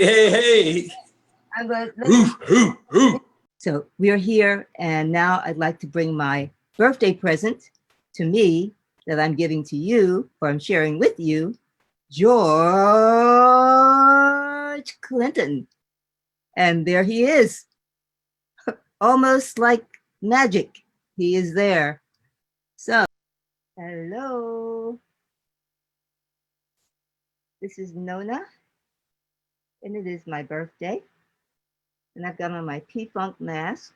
Hey, hey. I'm going Hoo. So we're here, and now I'd like to bring my birthday present to me that I'm giving to you, or I'm sharing with you, George Clinton. And there he is, almost like magic. He is there. So, hello. This is Nona, and it is my birthday. And I've got on my P-Funk mask,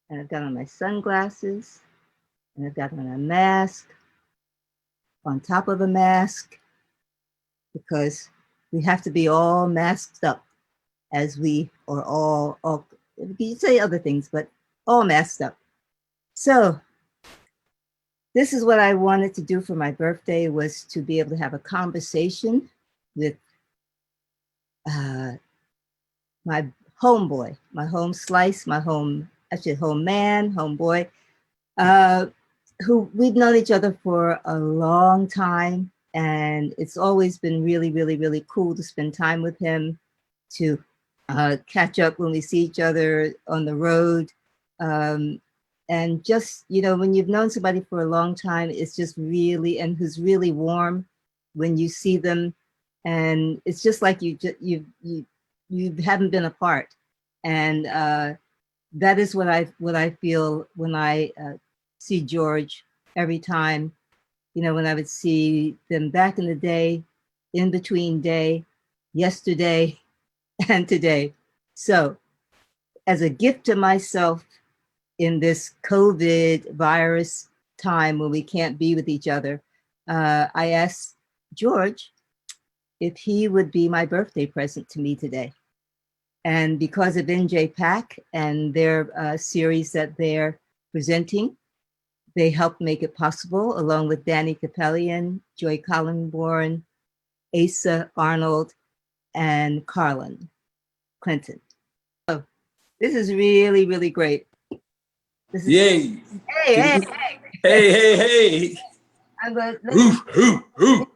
and I've got on my sunglasses, and I've got on a mask on top of a mask, because we have to be all masked up as we are all you say other things, but all masked up. So this is what I wanted to do for my birthday, was to be able to have a conversation with my homeboy, my home slice, my home, actually home man, homeboy, who we've known each other for a long time. And it's always been really, really, really cool to spend time with him, to catch up when we see each other on the road. And just, you know, when you've known somebody for a long time, it's just really, and who's really warm when you see them. And it's just like you haven't been apart. And that is what I feel when I see George every time. You know, when I would see them back in the day, in between day, yesterday, and today. So as a gift to myself in this COVID virus time when we can't be with each other, I asked George if he would be my birthday present to me today. And because of NJPAC and their series that they're presenting, they helped make it possible, along with Danny Capellian, Joy Collingborn, Asa Arnold, and Carlin Clinton. So this is really, really great. This is Yay. Hey. I'm going Hoo.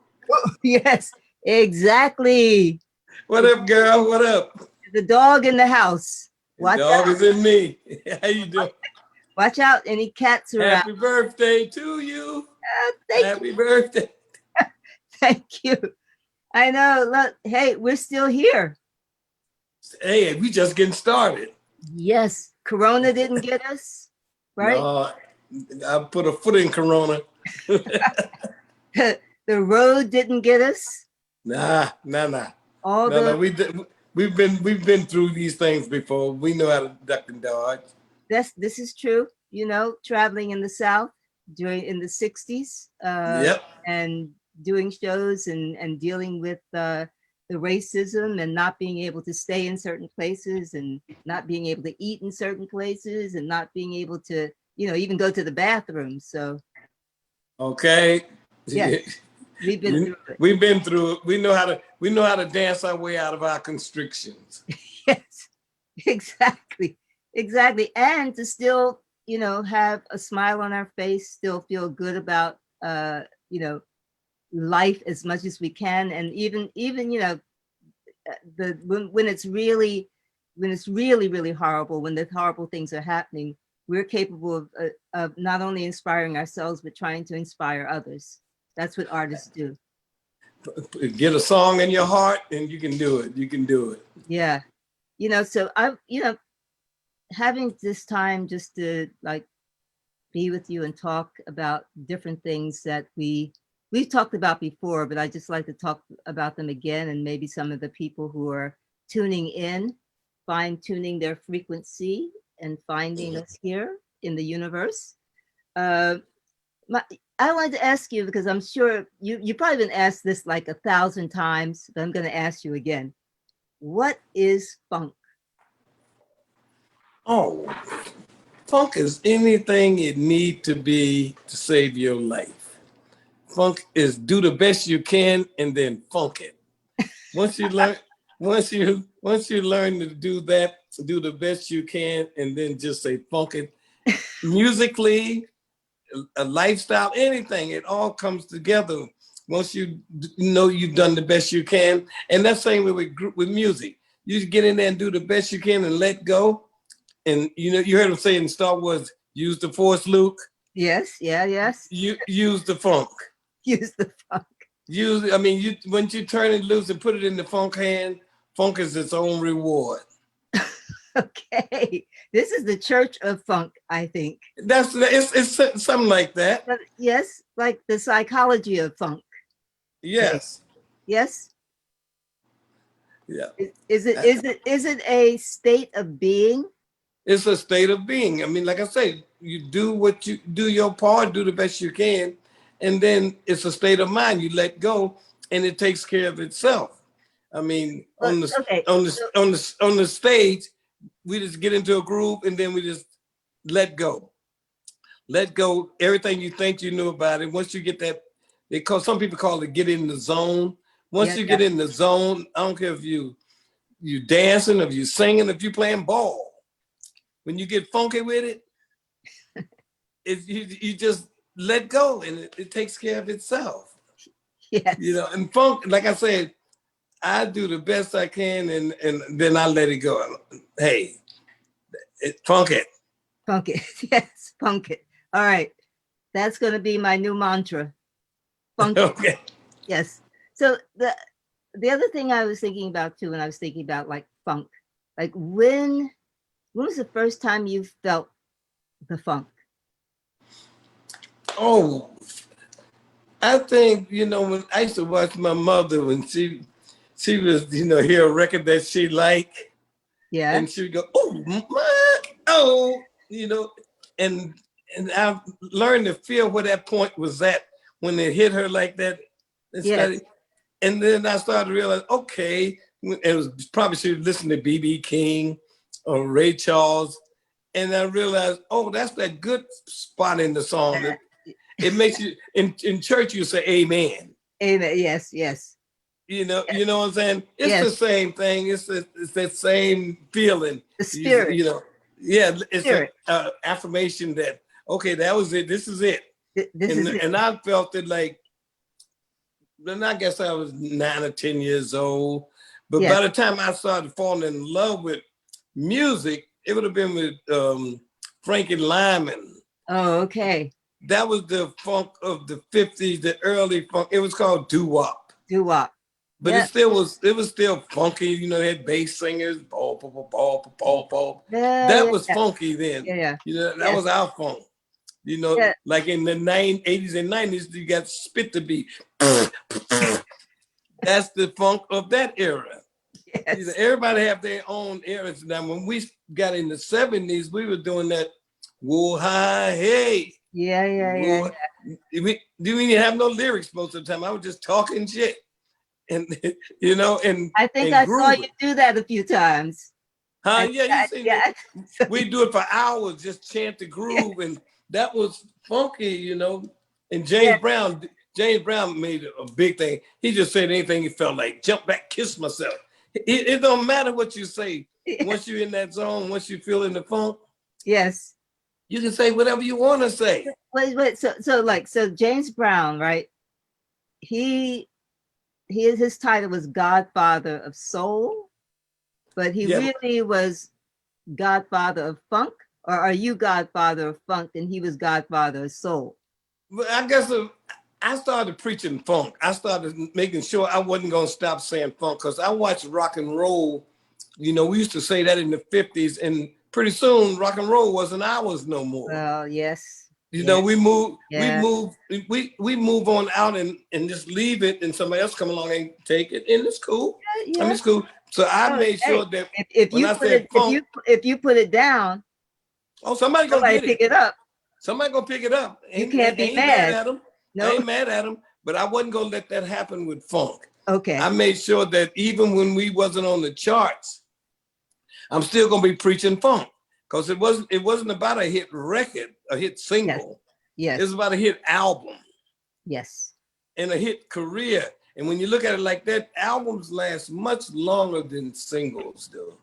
Yes, exactly. What up, girl? What up? The dog in the house. The dog is in me. How you doing? Watch out, any cats around. Happy birthday to you. Happy birthday. Thank you. I know. Look, hey, we're still here. Hey, we just getting started. Yes, Corona didn't get us, right? No, I put a foot in Corona. The road didn't get us. Nah. We've been through these things before. We know how to duck and dodge. This is true. You know, traveling in the South in the 60s, Yep. and doing shows and dealing with the racism and not being able to stay in certain places and not being able to eat in certain places and not being able to, you know, even go to the bathroom. So. Okay. Yeah. We've been through it. We've been through it. We know how to dance our way out of our constrictions. Yes, exactly. And to still, you know, have a smile on our face, still feel good about, you know, life as much as we can. And even, you know, when it's really, really horrible, when the horrible things are happening, we're capable of not only inspiring ourselves, but trying to inspire others. That's what artists do. Get a song in your heart and you can do it. You can do it. Yeah. You know, so you know, having this time just to like be with you and talk about different things that we've talked about before, but I just like to talk about them again, and maybe some of the people who are tuning in, fine-tuning their frequency and finding us here in the universe. I wanted to ask you, because I'm sure you've probably been asked this like 1,000 times, but I'm going to ask you again. What is funk? Oh, funk is anything it need to be to save your life. Funk is do the best you can and then funk it. Once you learn to do that, do the best you can and then just say funk it. Musically, a lifestyle, anything, it all comes together once you know you've done the best you can, and that's same way with music. You just get in there and do the best you can and let go. And you know, you heard him say in Star Wars, use the Force, Luke. Yes, yes. You use the funk. Use the funk. I mean, once you turn it loose and put it in the funk hand, funk is its own reward. Okay, this is the Church of Funk, I think. It's something like that. But yes, like the psychology of funk. Yes. Yes. Yeah. Is it a state of being? It's a state of being. I mean, like I say, you do your part, do the best you can, and then it's a state of mind. You let go, and it takes care of itself. I mean, on the stage, we just get into a groove, and then we just let go. Let go everything you think you knew about it. Once you get that, some people call it get in the zone. Once you get in the zone, I don't care if you dancing, if you singing, if you playing ball. When you get funky with it, you just let go, and it takes care of itself. Yes. You know, and funk, like I said, I do the best I can, and then I let it go. Hey, funk it. Funk it. Yes, funk it. All right. That's going to be my new mantra. Funk it. Okay. Yes. So the other thing I was thinking about too, when I was thinking about like funk, like when was the first time you felt the funk? Oh, I think, you know, when I used to watch my mother when she was, you know, hear a record that she liked. Yeah. And she would go, oh, my, oh, you know, and I've learned to feel where that point was at when it hit her like that. Yes. And then I started to realize, okay, it was probably she was listening to B.B. King or Ray Charles. And I realized, oh, that's that good spot in the song. It makes you, in church, you say amen. Amen. Yes, yes. You know what I'm saying? It's the same thing. It's that same feeling. The spirit. You know, yeah, it's an affirmation that, okay, that was it. This is it. And I felt it like, then I guess I was 9 or 10 years old. But by the time I started falling in love with music, it would have been with Frankie Lyman. Oh, okay. That was the funk of the 50s, the early funk. It was called doo-wop. Doo-wop. But it was still funky. You know, they had bass singers, ball, ball, ball, ball, ball. That was funky then. Yeah. You know, that was our funk. You know, like in the 80s and 90s, you got spit to beat. That's the funk of that era. Yes. You know, everybody have their own eras. Now, when we got in the 70s, we were doing that whoa, hi, hey. Yeah. We didn't even have no lyrics most of the time. I was just talking shit. And you know, and I think I saw you do that a few times. Huh? Yeah, you see we do it for hours, just chant the groove, and that was funky, you know. And James Brown made a big thing. He just said anything he felt like. Jump back, kiss myself. It don't matter what you say. Once you're in that zone, once you feel in the funk, yes, you can say whatever you want to say. Wait. So James Brown, right? His title was Godfather of Soul, but he really was Godfather of Funk, or are you Godfather of Funk and he was Godfather of Soul? Well, I guess I started preaching funk. I started making sure I wasn't going to stop saying funk because I watched rock and roll. You know, we used to say that in the 50s, and pretty soon rock and roll wasn't ours no more. Well, yes. You know, we move on out and just leave it, and somebody else come along and take it, and it's cool. I mean, it's cool. So I made sure that if you put it down, somebody gonna pick it up. Somebody gonna pick it up. You can't be mad at them. I ain't mad at them, but I wasn't gonna let that happen with funk. Okay. I made sure that even when we wasn't on the charts, I'm still gonna be preaching funk. Because it wasn't about a hit record, a hit single. Yes. It was about a hit album. Yes. And a hit career. And when you look at it like that, albums last much longer than singles do.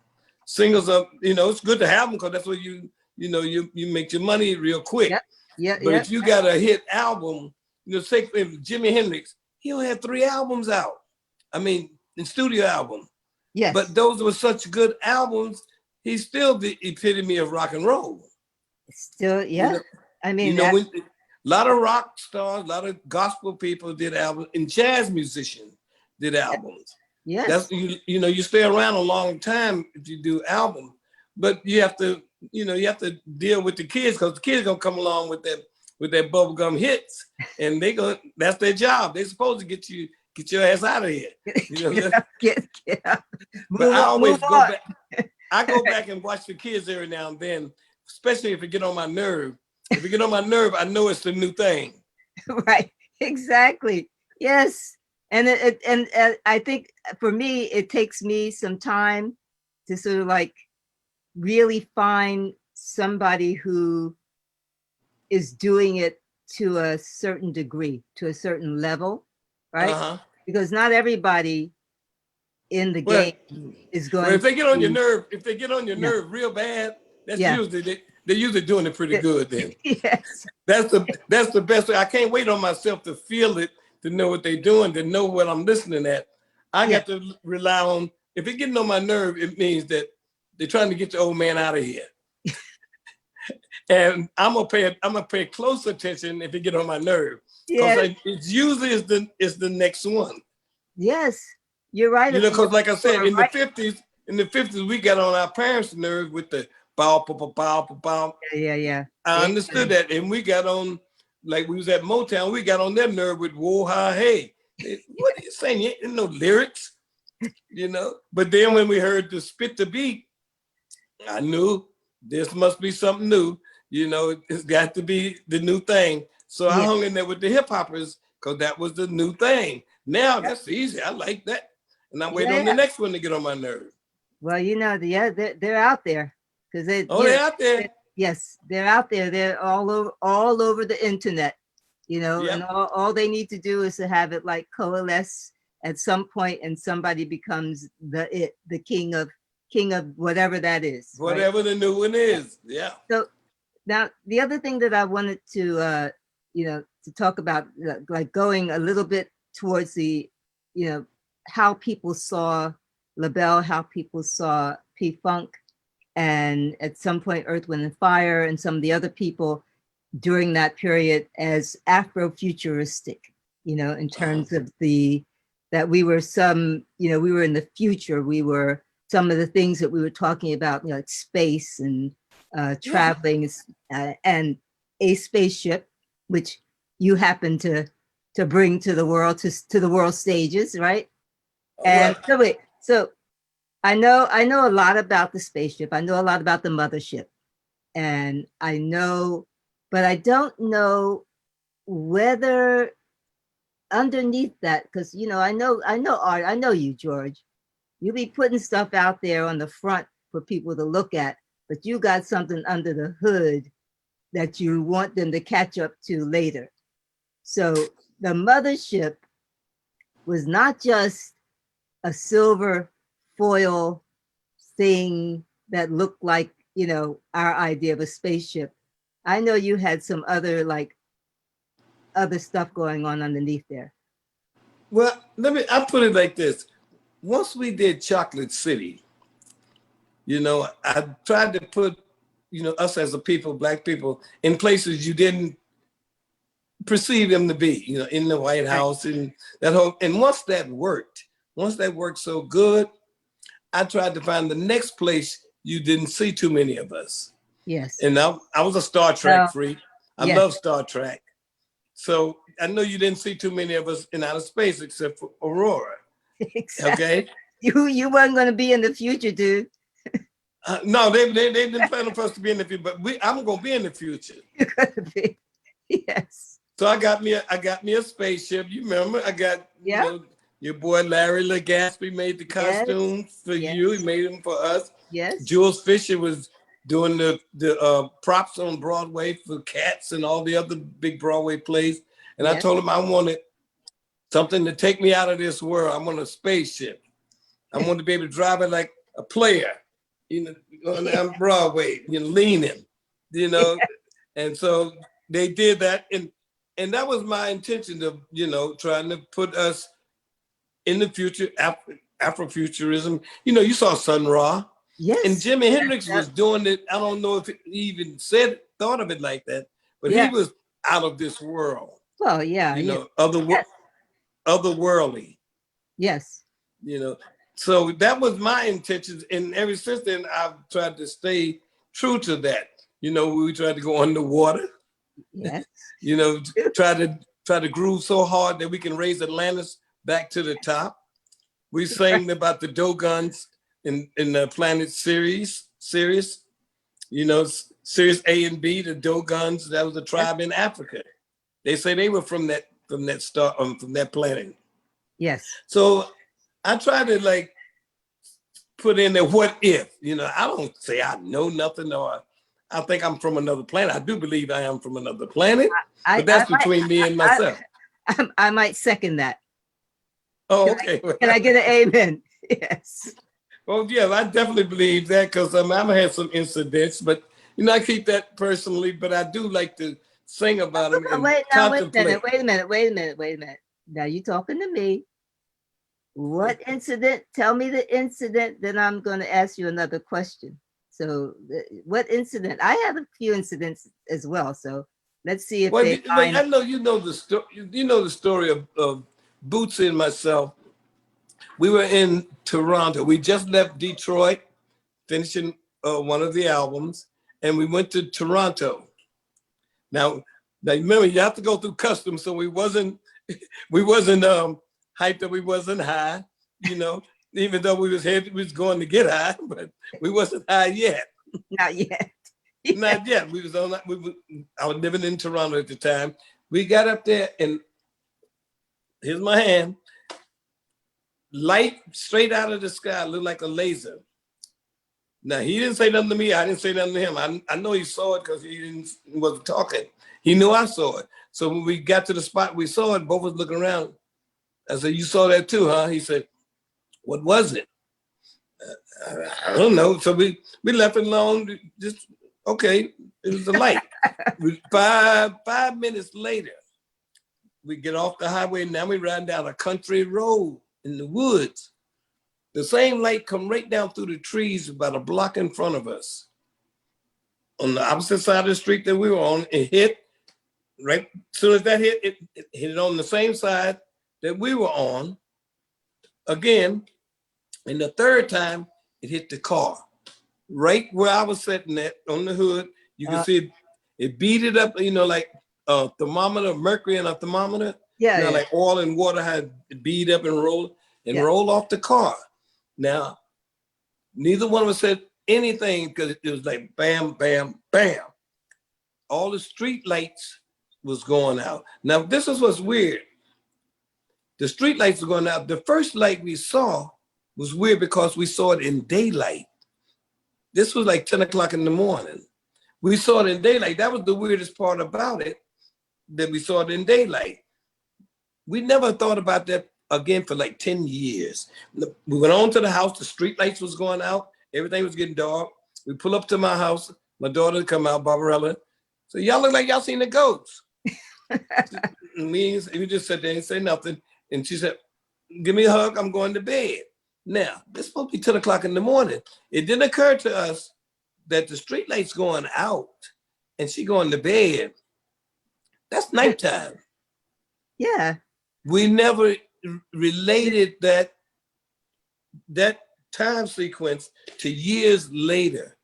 Singles are, you know, it's good to have them because that's where you make your money real quick. Yeah. But if you got a hit album, you know, say if Jimi Hendrix, he only had 3 albums out. I mean, in studio album. Yes. But those were such good albums. He's still the epitome of rock and roll. Still, yeah. I mean, a lot of rock stars, a lot of gospel people did albums, and jazz musicians did albums. Yes. That's you stay around a long time if you do albums, but you have to deal with the kids, because the kids gonna come along with their bubblegum hits, and that's their job. They're supposed to get your ass out of here. Get out. But I always go back. I go back and watch the kids every now and then, especially if it get on my nerve. If it get on my nerve, I know it's the new thing. Right. Exactly. Yes. And I think for me, it takes me some time to sort of like really find somebody who is doing it to a certain degree, to a certain level, right? Because not everybody in the game is going. If they get on your nerve, real bad, that's usually they're usually doing it pretty good. Then yes, that's the best way. I can't wait on myself to feel it, to know what they're doing, to know what I'm listening at. I got to rely on. If it's getting on my nerve, it means that they're trying to get the old man out of here. And I'm gonna pay close attention if it get on my nerve. Because it's usually is the next one. Yes, you're right. Because like I said, in the 50s, we got on our parents' nerves with the bow, bow, bow, bow, bow. Yeah. I understood that, and we got on, like we was at Motown, we got on their nerve with whoa, ha, hey. What are you saying? You ain't no lyrics, But then when we heard the spit the beat, I knew this must be something new. It's got to be the new thing. So I hung in there with the hip hoppers because that was the new thing. Now that's easy. I like that. And I'm waiting on the next one to get on my nerve. Well, they're out there. They're out there. Yes, they're out there. They're all over the internet, and all they need to do is to have it like coalesce at some point, and somebody becomes the king of whatever that is. Whatever the new one is. Yeah. So now the other thing that I wanted to to talk about, like going a little bit towards the, how people saw Labelle, how people saw P-Funk, and at some point Earth, Wind and Fire, and some of the other people during that period as Afrofuturistic, in terms of that we were we were in the future. We were some of the things that we were talking about, like space and traveling, and a spaceship, which you happen to bring to the world, to the world stages, right? And so I know a lot about the spaceship. I know a lot about the mothership, and but I don't know whether underneath that, because I know Art, I know you, George. You be putting stuff out there on the front for people to look at, but you got something under the hood that you want them to catch up to later. So the mothership was not just a silver foil thing that looked like, our idea of a spaceship. I know you had some other stuff going on underneath there. Well, I put it like this. Once we did Chocolate City, I tried to put, us as a people, Black people, in places you didn't perceive them to be, in the White House and that whole, and once that worked so good, I tried to find the next place you didn't see too many of us. Yes. And I was a Star Trek freak. I love Star Trek. So I know you didn't see too many of us in outer space except for Aurora. Exactly. Okay. You weren't going to be in the future, dude. No, they didn't plan for us to be in the future, but I'm going to be in the future. You're going to be. Yes. So I got me a spaceship. You remember? I got your boy Larry Legaspi made the costumes for you. He made them for us. Yes. Jules Fisher was doing the props on Broadway for Cats and all the other big Broadway plays. And I told him I wanted something to take me out of this world. I want a spaceship. I want to be able to drive it like a player, on Broadway, leaning, And so they did that. And And that was my intention of, you know, trying to put us in the future, Afrofuturism. You know, you saw Sun Ra. And Yes. Jimi Hendrix was doing it. I don't know if he even thought of it like that, but he Yes. was out of this world, Well, yeah, you yeah. know, Yes. otherworldly, Yes. you know. So that was my intentions. And ever since then, I've tried to stay true to that. You know, we tried to go underwater, Yes. you know, try to groove so hard that we can raise Atlantis back to the top. We sang about the Dogons in the Planet series, you know, Series A and B, the Dogons. That was a Yes. tribe in Africa. They say they were from that star from that planet. Yes. So I try to like put in there what if, you know. I don't say I know nothing or I think I'm from another planet. I do believe I am from another planet, but I that's between me and myself. I might second that. Oh, okay. Can I get an amen? Yes. Well, yeah, I definitely believe that because I've had some incidents, but you know, I keep that personally. But I do like to sing about them and Wait a contemplate. minute. Now you talking to me. What incident? Tell me the incident, then I'm going to ask you another question. So what incident? I have a few incidents as well. So let's see if Well, they I find. know you know the story. You know the story of Bootsy and myself. We were in Toronto. We just left Detroit, finishing one of the albums, and we went to Toronto. Now, remember, you have to go through customs, so we wasn't hyped up, we wasn't high, you know, even though we was going to get high, but we wasn't high yet. Not yet. Not yet. I was living in Toronto at the time. We got up there and here's my hand, light straight out of the sky, looked like a laser. Now he didn't say nothing to me. I didn't say nothing to him. I know he saw it because wasn't talking. He knew I saw it. So when we got to the spot we saw it, both of us looking around. I said, "You saw that too, huh?" He said, "What was it?" I don't know. So we left it alone. Just okay. It was a light. 5 minutes later, we get off the highway. Now we riding down a country road in the woods. The same light come right down through the trees about a block in front of us. On the opposite side of the street that we were on, it hit right as soon as that hit, it hit it on the same side that we were on again. And the third time, it hit the car. Right where I was sitting at on the hood, you can see it beat it up, you know, like a thermometer, mercury in a thermometer. Yeah. You know, Yeah. like oil and water had beat up and roll off the car. Now, neither one of us said anything because it was like bam, bam, bam. All the street lights was going out. Now, this is what's weird. The street lights were going out. The first light we saw was weird because we saw it in daylight. This was like 10 o'clock in the morning. We saw it in daylight. That was the weirdest part about it, that we saw it in daylight. We never thought about that again for like 10 years. We went on to the house, the street lights was going out, everything was getting dark. We pull up to my house, my daughter come out, Barbarella. So y'all look like y'all seen the ghost. We just sat there and say nothing. And she said, "Give me a hug, I'm going to bed." Now, it's supposed to be 10 o'clock in the morning. It didn't occur to us that the street light's going out and she going to bed. That's nighttime. Yeah. We never related that time sequence to years later.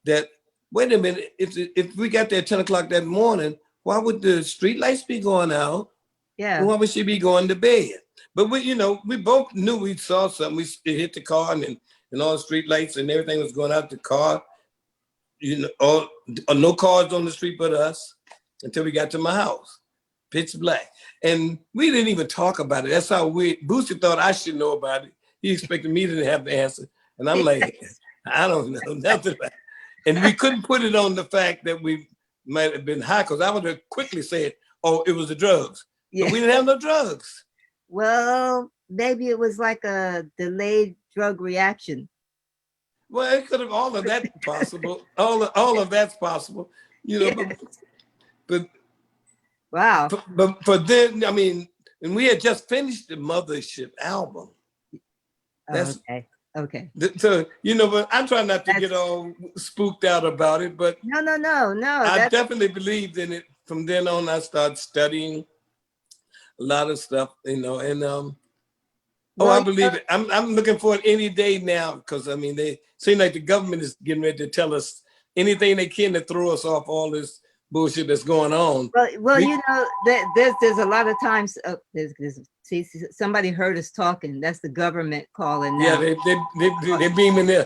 That, wait a minute, if we got there at 10 o'clock that morning, why would the street lights be going out? Yeah. And why would she be going to bed? But we both knew we saw something. It hit the car and all the street lights and everything was going out the car. No cars on the street but us until we got to my house. Pitch black. And we didn't even talk about it. That's how Boosie thought I should know about it. He expected me to have the answer. And I'm like, I don't know nothing about it. And we couldn't put it on the fact that we might have been high, because I would have quickly said, "Oh, it was the drugs." Yeah. But we didn't have no drugs. Well, maybe it was like a delayed drug reaction. Well, it could have all of that possible. All of that's possible, Yes. but Wow. But for then, I mean, and we had just finished the Mothership album. That's Okay. Okay. so but I'm trying not to That's get all spooked out about it, but no. I That's definitely believed in it. From then on, I started studying a lot of stuff, and oh, well, I believe it. I'm looking for it any day now because I mean they seem like the government is getting ready to tell us anything they can to throw us off all this bullshit that's going on. well, there's a lot of times. See, somebody heard us talking. That's the government calling Yeah, now. they beaming there.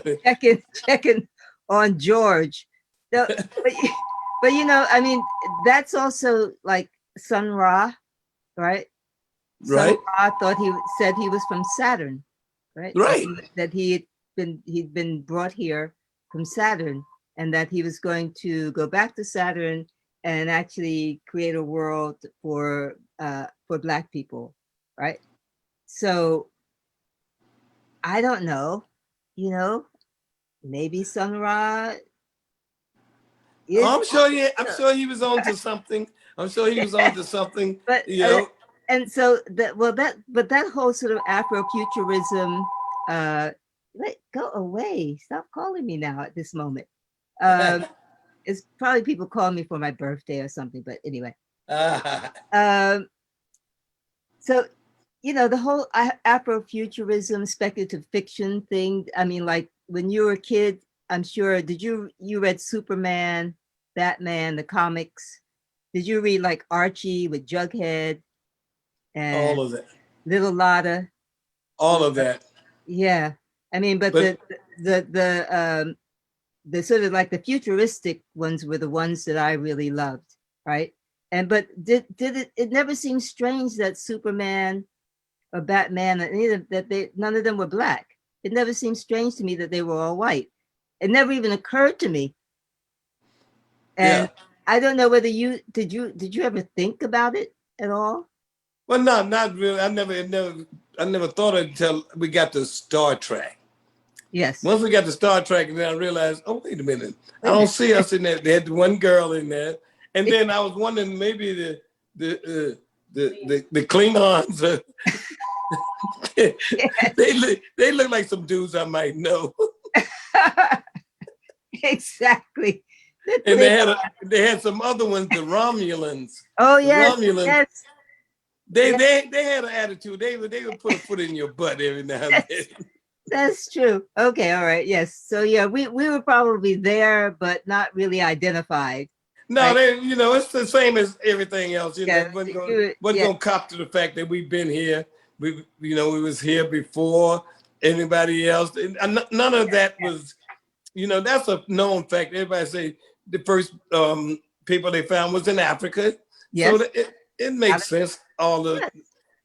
Checking on George. But I mean, that's also like Sun Ra, right? Sun Right, Ra said he was from Saturn, right? right. That he'd been brought here from Saturn, and that he was going to go back to Saturn and actually create a world for Black people, right? So I don't know, maybe Sun Ra is, I'm sure he was on to something. I'm sure he was on to something. but and so that whole sort of Afrofuturism, go away, stop calling me now at this moment. It's probably people calling me for my birthday or something, but anyway. So the whole Afrofuturism speculative fiction thing, I mean, like when you were a kid, I'm sure, did you read Superman, Batman, the comics? Did you read like Archie with Jughead and all of that, Little Lotta? all of that. Yeah, I mean, but the sort of like the futuristic ones were the ones that I really loved, right? And but did it never seemed strange that Superman or Batman, that none of them were Black? It never seemed strange to me that they were all white. It never even occurred to me. And Yeah. I don't know whether did you ever think about it at all? Well, no, not really. I never thought of it until we got to Star Trek. Yes. Once we got to Star Trek, and then I realized, oh, wait a minute, I Wait a don't minute. see us in there. They had one girl in there, and then I was wondering maybe the Klingons. They look like some dudes I might know. Exactly. And they had some other ones, the Romulans. Oh The yes, Romulans. yes. They had an attitude. They would put a foot in your butt every now and then. That's true. Okay, all right. Yes. So yeah, we were probably there, but not really identified. No, Right? it's the same as everything else. Yeah. Wasn't gonna cop to the fact that we've been here. We was here before anybody else. And none of that was, that's a known fact. Everybody say the first people they found was in Africa. Yes. So it makes sense.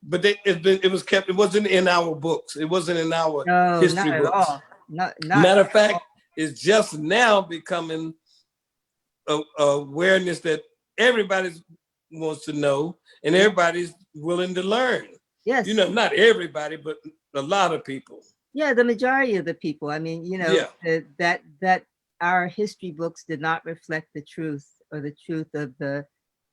But it was kept. It wasn't in our books. It wasn't in our history not at books. all. Not Matter of fact, it's just now becoming awareness that everybody wants to know and everybody's willing to learn. Yes. Not everybody, but a lot of people. Yeah, the majority of the people. I mean, that our history books did not reflect the truth or the truth of the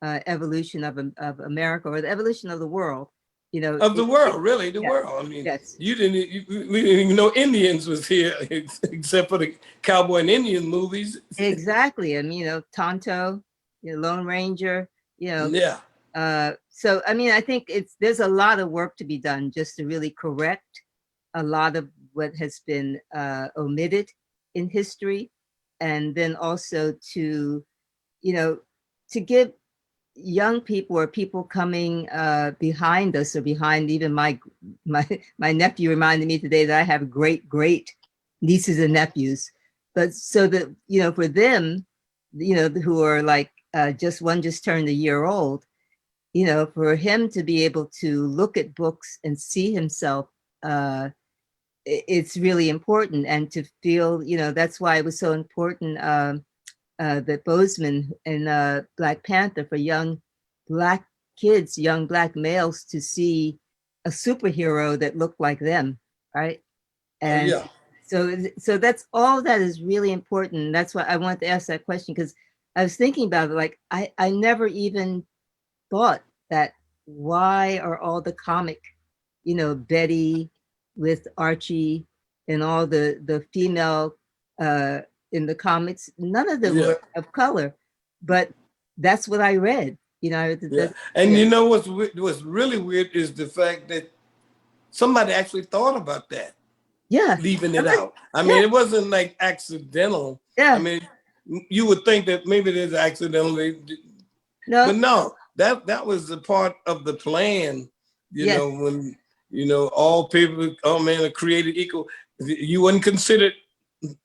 evolution of America or the evolution of the world. Of the world, really, the world. I mean, yes. We didn't even know Indians was here except for the cowboy and Indian movies. Exactly. And, Tonto, Lone Ranger, Yeah. So, I mean, I think there's a lot of work to be done just to really correct a lot of what has been omitted in history. And then also to give young people or people coming behind us or behind even my nephew reminded me today that I have great nieces and nephews, but so that for them who are like just turned a year old, for him to be able to look at books and see himself, it's really important. And to feel, that's why it was so important that Boseman and Black Panther, for young Black kids, young Black males, to see a superhero that looked like them, right? And so that's all that is really important. That's why I wanted to ask that question, because I was thinking about it. Like I never even thought that why are all the comic, you know, Betty with Archie and all the female in the comics, none of them Yeah. were of color, but that's what I read, you know. Yeah. And you know what's really weird is the fact that somebody actually thought about that, Yeah, leaving it out. I yeah, mean, it wasn't like accidental. I yeah. mean, you would think that maybe there's accidentally, but No, no, that was a part of the plan. You yes, know, when all people, oh man, are created equal. You wouldn't consider you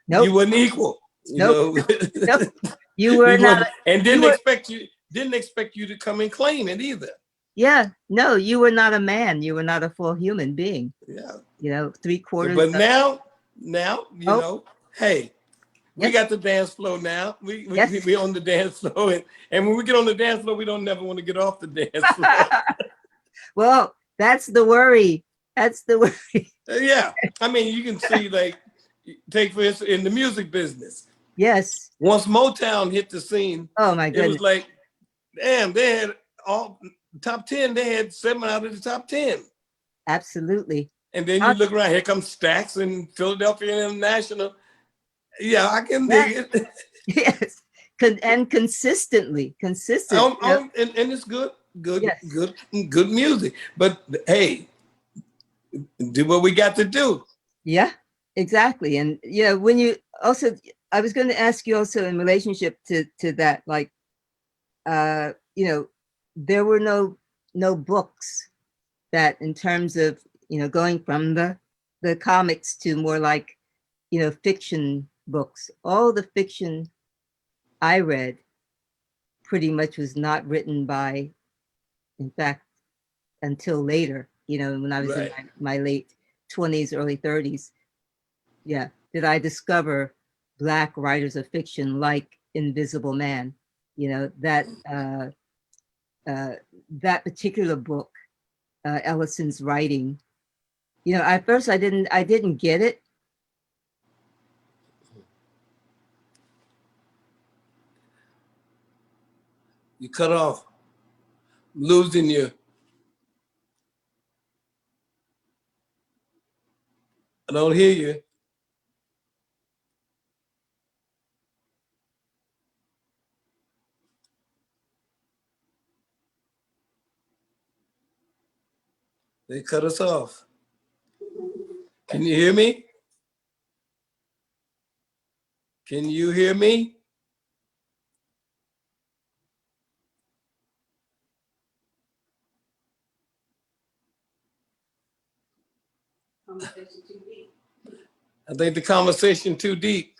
nope, wasn't equal. You nope, know, nope. You were you not. wasn't, and You were. didn't expect you to come and claim it either. Yeah, no, you were not a man. You were not a full human being. Yeah. You know, 3/4 But of. now, Oh, hey, we yes, got the dance floor now. yes. We on the dance floor, and when we get on the dance floor, we don't never want to get off the dance floor. Well, that's the worry. That's the worry. Yeah, I mean, you can see, like, take for instance in the music business. Yes. Once Motown hit the scene, Oh my it was goodness. like, damn, they had all top 10. They had 7 out of the top 10. Absolutely. And then you look around, here comes Stax and Philadelphia International. Yeah, I can Yeah. dig it. Yes. And consistent. You know? And it's Yes. good music. But hey, do what we got to do. Yeah, exactly. And you know, when you also, I was going to ask you also in relationship to that, like, you know, there were no books that, in terms of, you know, going from the comics to more like, you know, fiction books. All the fiction I read pretty much was not written by, in fact, until later, you know, when I was in Right. my late 20s, early 30s. Yeah, did I discover Black writers of fiction like Invisible Man, you know, that particular book, Ellison's writing. You know, at first I didn't get it. You cut off, losing you. I don't hear you. They cut us off. Can you hear me? Can you hear me? I think the conversation too deep.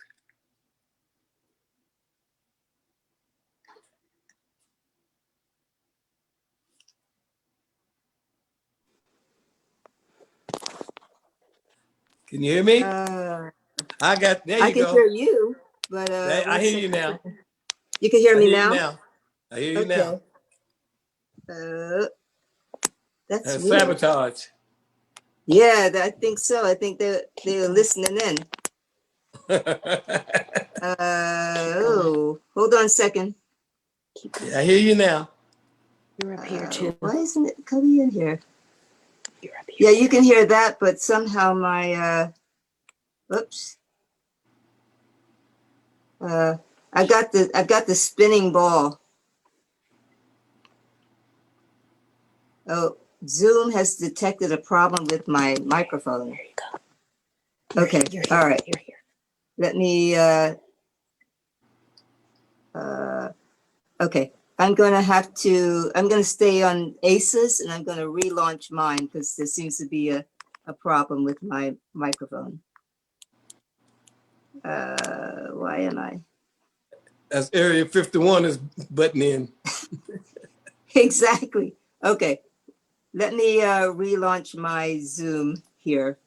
Can you hear me? There I you can go. hear you, but I one hear you second. now. You can hear I me hear you now? now. I hear you now. Okay. That's That's weird. sabotage. Yeah, I think so. I think they're listening in. Oh, hold on a second. Yeah, I hear you now. You're up here too. Why isn't it coming in here? You're up here. Yeah, you can hear that, but somehow my oops. I got the spinning ball. Oh, Zoom has detected a problem with my microphone. There you go. Okay, You're here. all right. You're here. Let me okay. I'm gonna stay on ACES, and I'm gonna relaunch mine because there seems to be a problem with my microphone. Why am I? That's Area 51 is butting in. Exactly. Okay. Let me relaunch my Zoom here.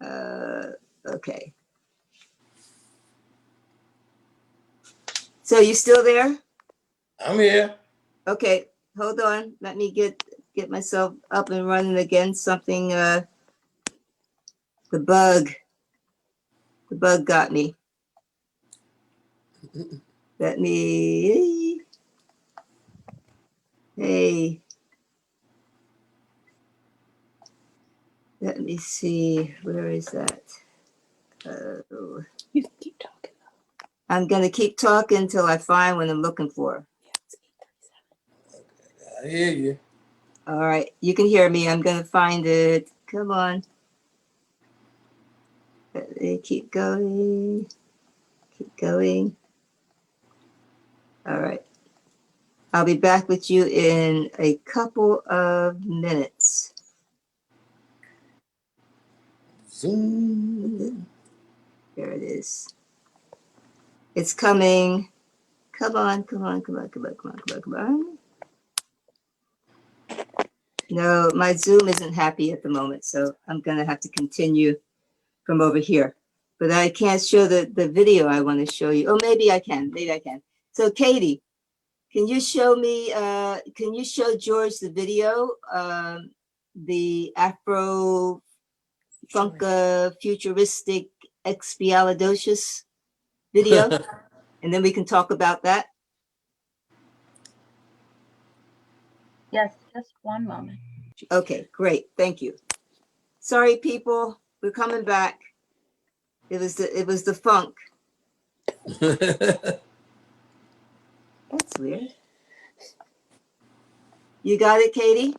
Okay. So you still there? I'm here. Okay. Hold on. Let me get myself up and running again. Something the bug got me. Let me Hey, let me see. Where is that? Oh. You can keep talking. I'm going to keep talking until I find what I'm looking for. Yeah, it's 8:37. I hear you. All right. You can hear me. I'm going to find it. Come on. Let me keep going. Keep going. All right. I'll be back with you in a couple of minutes. Zoom. There it is. It's coming. Come on, come on, come on, come on, come on, come on, come on. No, my Zoom isn't happy at the moment, so I'm going to have to continue from over here. But I can't show the video I want to show you. Oh, maybe I can. Maybe I can. So, Katie, can you show me, can you show George the video, the Afro Funk futuristic expialidocious video? And then we can talk about that. Yes, just one moment. Okay, great. Thank you. Sorry, people. We're coming back. It was the funk. That's weird. You got it, Katie?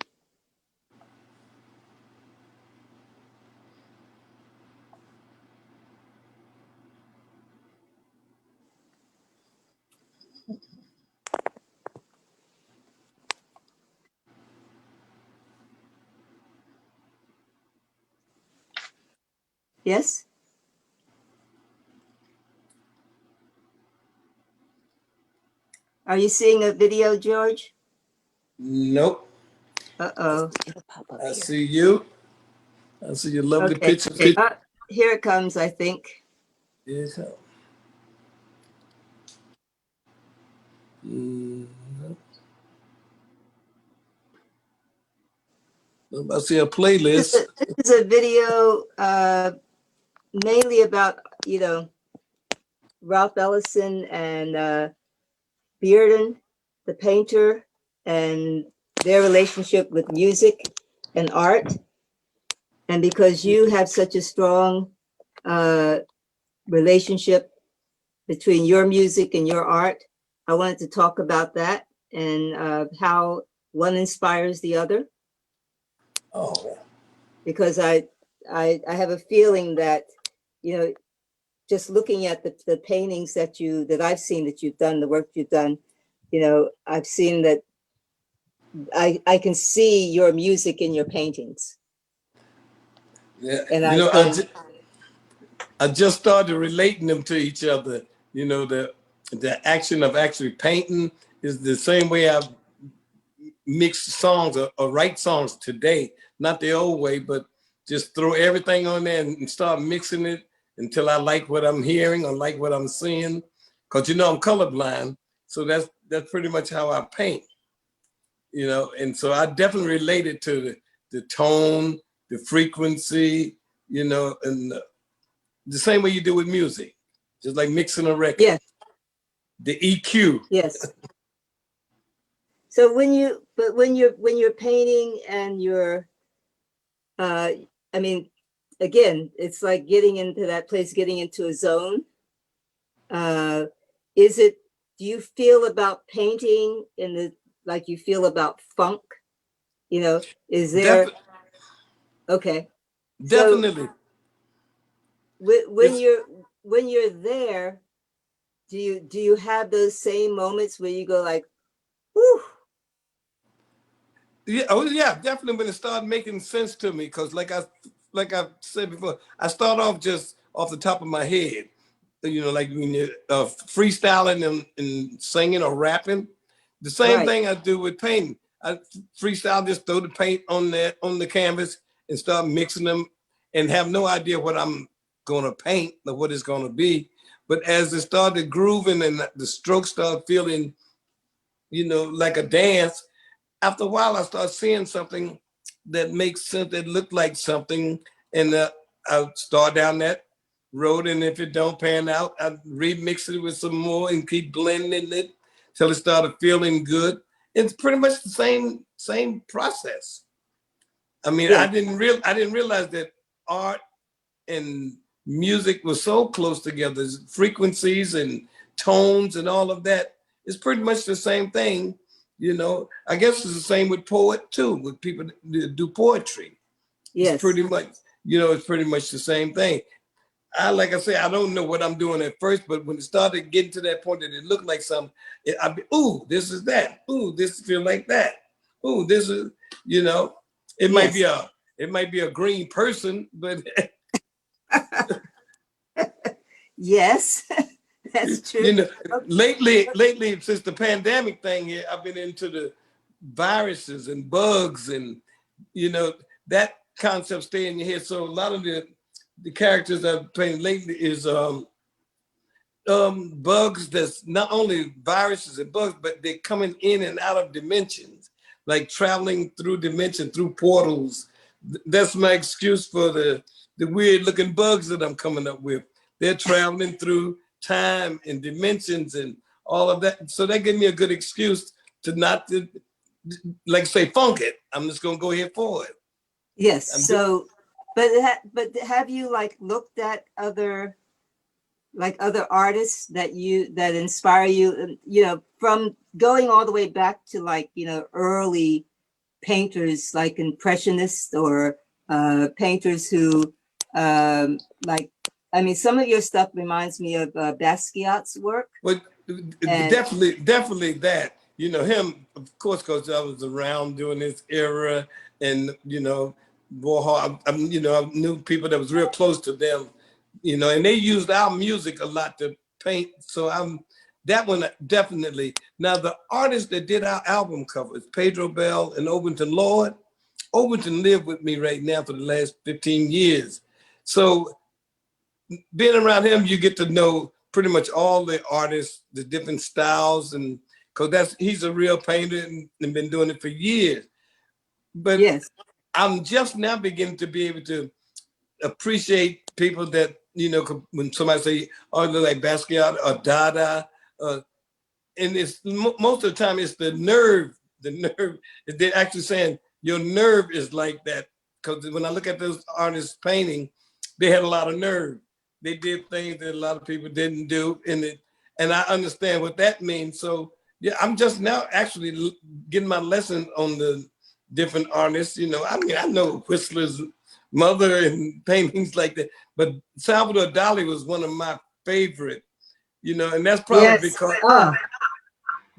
Yes? Are you seeing a video, George? Nope. Uh-oh. It'll pop up I here. see you. I see your lovely Okay. pictures. Here it comes, I think. Yes. I see a playlist. This is a video mainly about, Ralph Ellison and Bearden, the painter, and their relationship with music and art. And because you have such a strong relationship between your music and your art, I wanted to talk about that and how one inspires the other. Oh, Because I have a feeling that, just looking at the paintings that I've seen that you've done, the work you've done, I've seen that I can see your music in your paintings. yeah. And I just started relating them to each other. The action of actually painting is the same way I mix songs or write songs today. Not the old way, but just throw everything on there and start mixing it until I like what I'm hearing or like what I'm seeing. Because I'm colorblind, so that's pretty much how I paint. And so I definitely related to the tone, the frequency, and the same way you do with music, just like mixing a record. yes, The EQ. yes. So when you're painting and you're, I mean, again, it's like getting into that place, getting into a zone. Do you feel about painting like you feel about funk? Is there, okay. Definitely. So when you're there, do you have those same moments where you go like, whew? Yeah, oh yeah, definitely when it started making sense to me, because like I said before, I start off just off the top of my head, like when you're freestyling and singing or rapping. The same Right. thing I do with painting. I freestyle, just throw the paint on the canvas and start mixing them, and have no idea what I'm gonna paint or what it's gonna be. But as it started grooving and the strokes started feeling, like a dance, after a while, I start seeing something that makes sense, that looked like something, and I start down that road. And if it don't pan out, I remix it with some more and keep blending it till it started feeling good. it's pretty much the same process. I mean, Yeah. I didn't realize that art and music was so close together. Frequencies and tones and all of that is pretty much the same thing. You know, I guess it's the same with poet too, with people that do poetry. Yes. It's pretty much, you know, it's pretty much the same thing. Like I say, I don't know what I'm doing at first, but when it started getting to that point that it looked like something, I'd be, ooh, this is that. Ooh, this feel like that. Ooh, this is, you know, it might be a green person, but yes, that's true. you know, lately since the pandemic thing here, I've been into the viruses and bugs, and you know that concept stay in your head. So a lot of the characters I've played lately is bugs that's not only viruses and bugs, but they're coming in and out of dimensions, like traveling through dimension through portals. That's my excuse for the weird looking bugs that I'm coming up with. They're traveling through time and dimensions and all of that. So that gives me a good excuse to not to, like say, funk it. I'm just gonna go ahead for it. Yes. So, but have you like looked at other artists that inspire you? You know, from going all the way back to like, you know, early painters like impressionists or painters who like, I mean, some of your stuff reminds me of Basquiat's work. But definitely that. You know, him, of course, because I was around during this era, and you know, Warhol. You know, I knew people that was real close to them. You know, and they used our music a lot to paint. So I'm that one definitely. Now the artists that did our album covers, Pedro Bell and Overton Lord. Overton lived with me right now for the last 15 years. So being around him, you get to know pretty much all the artists, the different styles, and because he's a real painter and been doing it for years. But yes, I'm just now beginning to be able to appreciate people that, you know, when somebody say, oh, they look like Basquiat or Dada, and it's most of the time it's the nerve. They're actually saying your nerve is like that. Because when I look at those artists painting, they had a lot of nerve. They did things that a lot of people didn't do, and I understand what that means. So yeah, I'm just now actually getting my lesson on the different artists. You know, I mean, I know Whistler's mother and paintings like that, but Salvador Dali was one of my favorite. You know, and that's probably because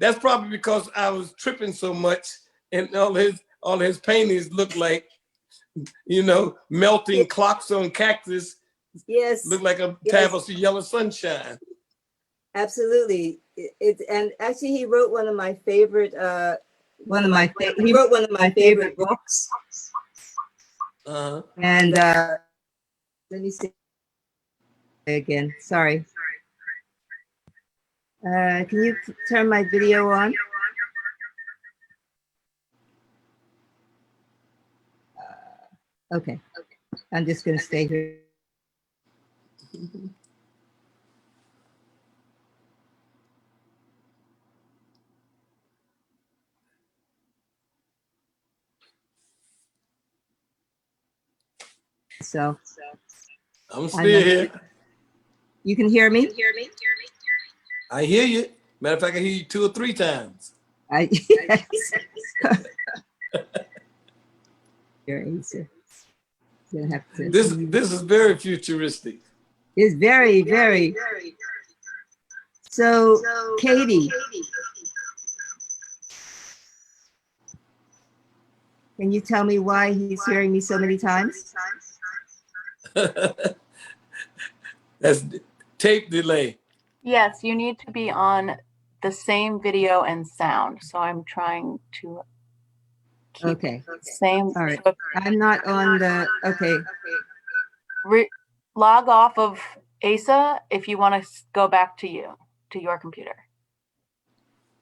that's probably because I was tripping so much, and all his paintings look like, you know, melting clocks on cactus. yes, Look like a tab of yellow sunshine. absolutely. And actually, he wrote one of my favorite. He wrote one of my favorite books. And let me see again. Sorry. Can you turn my video on? Okay. I'm just going to stay here. So I'm still here. You can hear me? I hear you. Matter of fact, I hear you 2 or 3 times. Yes. You're easy. Gonna have to. This is very futuristic. It's very, very. So, Katie, can you tell me why he's hearing me so many times? That's tape delay. Yes, you need to be on the same video and sound. So I'm trying to keep the same. All right. I'm not on the, okay. Log off of ASA if you want to go back to your computer.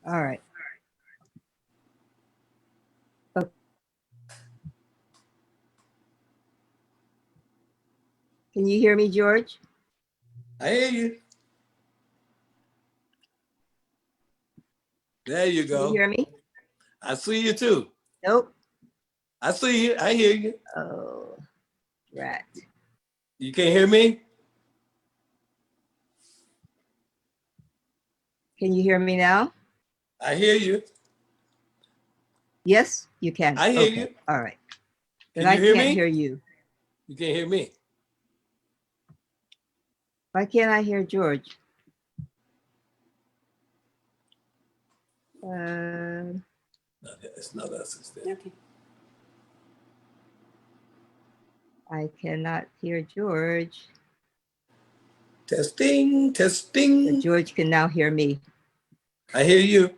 All right. Okay. Can you hear me, George? I hear you. There you go. Can you hear me? I see you too. Nope. I see you. I hear you. Oh, rat. You can't hear me? Can you hear me now? I hear you. Yes, you can. I hear okay. you. All right. Then Can you I hear can't me? hear you. You can't hear me. Why can't I hear George? No, it's not us. It's them. Okay. I cannot hear George. Testing, But testing. George can now hear me. I hear you.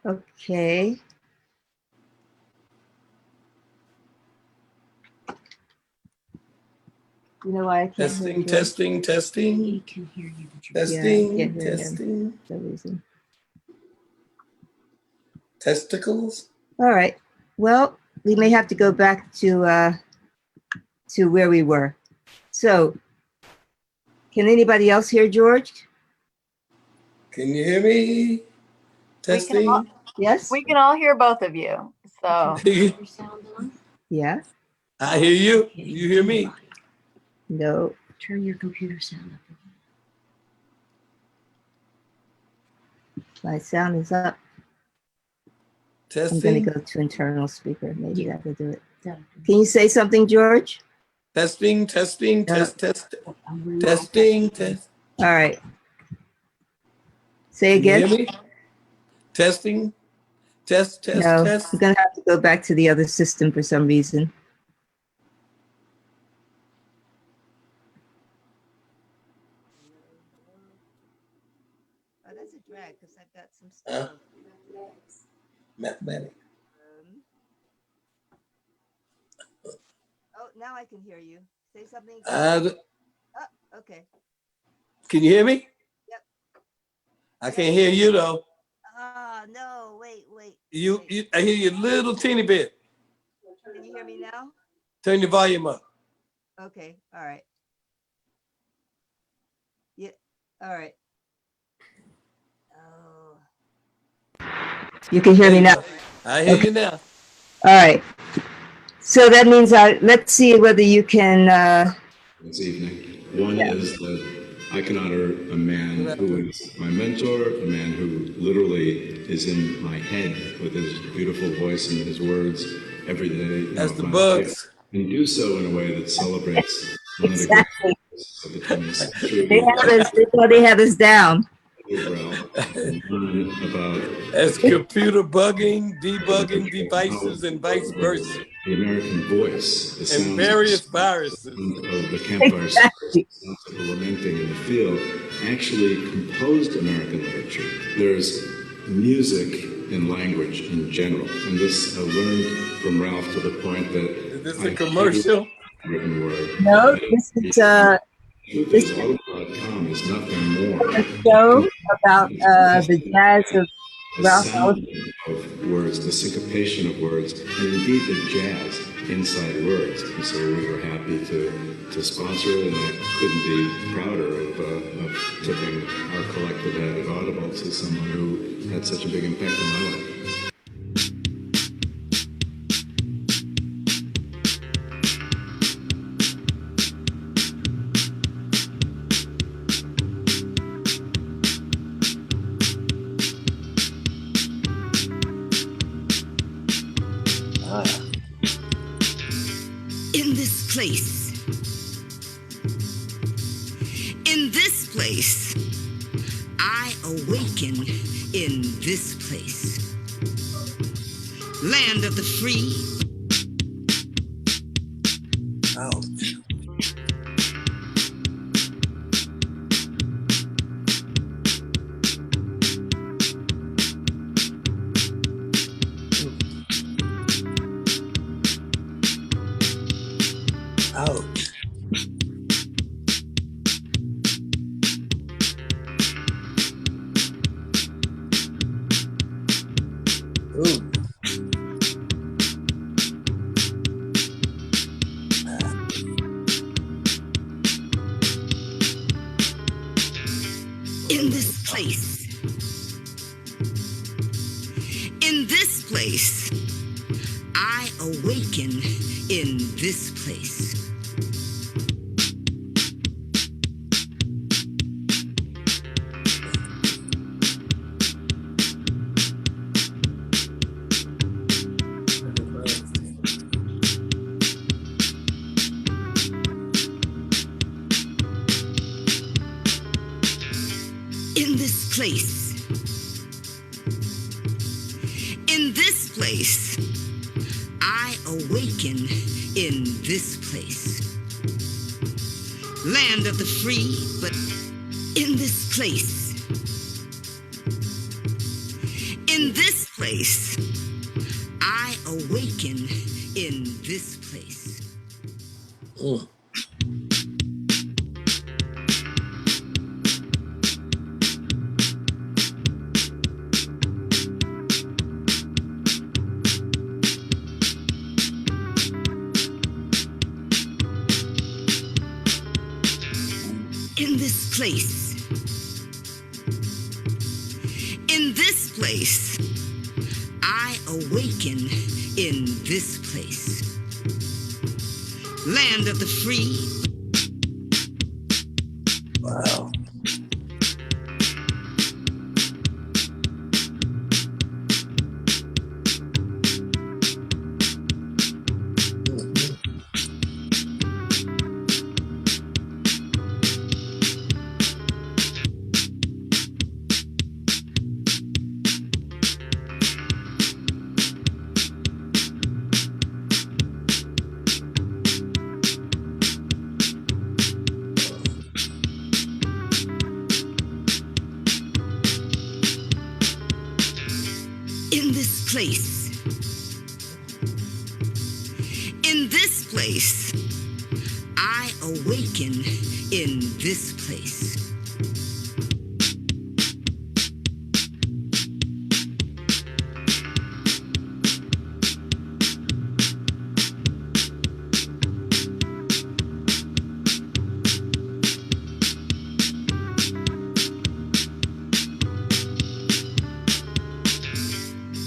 Okay. You know why I can't hear Testing, George? testing, testing. He can hear you, but you Yeah, I Testing, can't hear him testing. for some reason. Testicles. All right. Well, we may have to go back to where we were. So, can anybody else hear George? Can you hear me? Testing. Yes. We can all hear both of you. So your sound on. Yeah. I hear you. Can't You hear me? anybody. No. Turn your computer sound up again. My sound is up. I'm going Testing. to go to internal speaker. Maybe that will do it. That'll do. Can you say something, George? Testing, testing, Yeah. test. I'm really Testing, test. All right. Say Can you again. hear me? Testing. Test, test, No, test. I'm going to have to go back to the other system for some reason. Oh, that's a drag because I've got some stuff. Mathematics. Oh, now I can hear you. Say something again. Oh, okay. Can you hear me? Yep. I can't hear you though. Ah, no, wait. I hear you a little teeny bit. Can you hear me now? Turn your volume up. Okay, all right. Yeah, all right. Oh. You can hear There me you now. go. I hear you now. All right. So that means let's see whether you can. This evening. One is that I can honor a man who is my mentor, a man who literally is in my head with his beautiful voice and his words every day That's of the my life, bugs. and do so in a way that celebrates one of the great Exactly. voices of the 20th century. They thought they had us down. And learn about That's the computer bugging, debugging devices, and vice versa, the American voice, the and sounds various viruses. of the campfire stars, the sounds of the lamenting in the field, actually composed American literature. There's music and language in general, and this I learned from Ralph to the point that Is this I a hear commercial? written word. No, this is The truth this is, is Audible.com is nothing more a show about the jazz of the Ralph Ellison. sound of words, the syncopation of words, and indeed the jazz inside words. And so we were happy to sponsor it, and I couldn't be prouder of tipping our collective hat at Audible to someone who had such a big impact on my life. In this place, I awaken in this place. Land of the free. Ouch. Ouch. Ooh. In this place, place, I awaken in this place. In this place. In this place. I awaken in this place. Land of the free, but in this place. In this place. I awaken in this place. Mm. In this place. In this place. I awaken in this place. Land of the free. Wow. In this place. In this place. I awaken in this place.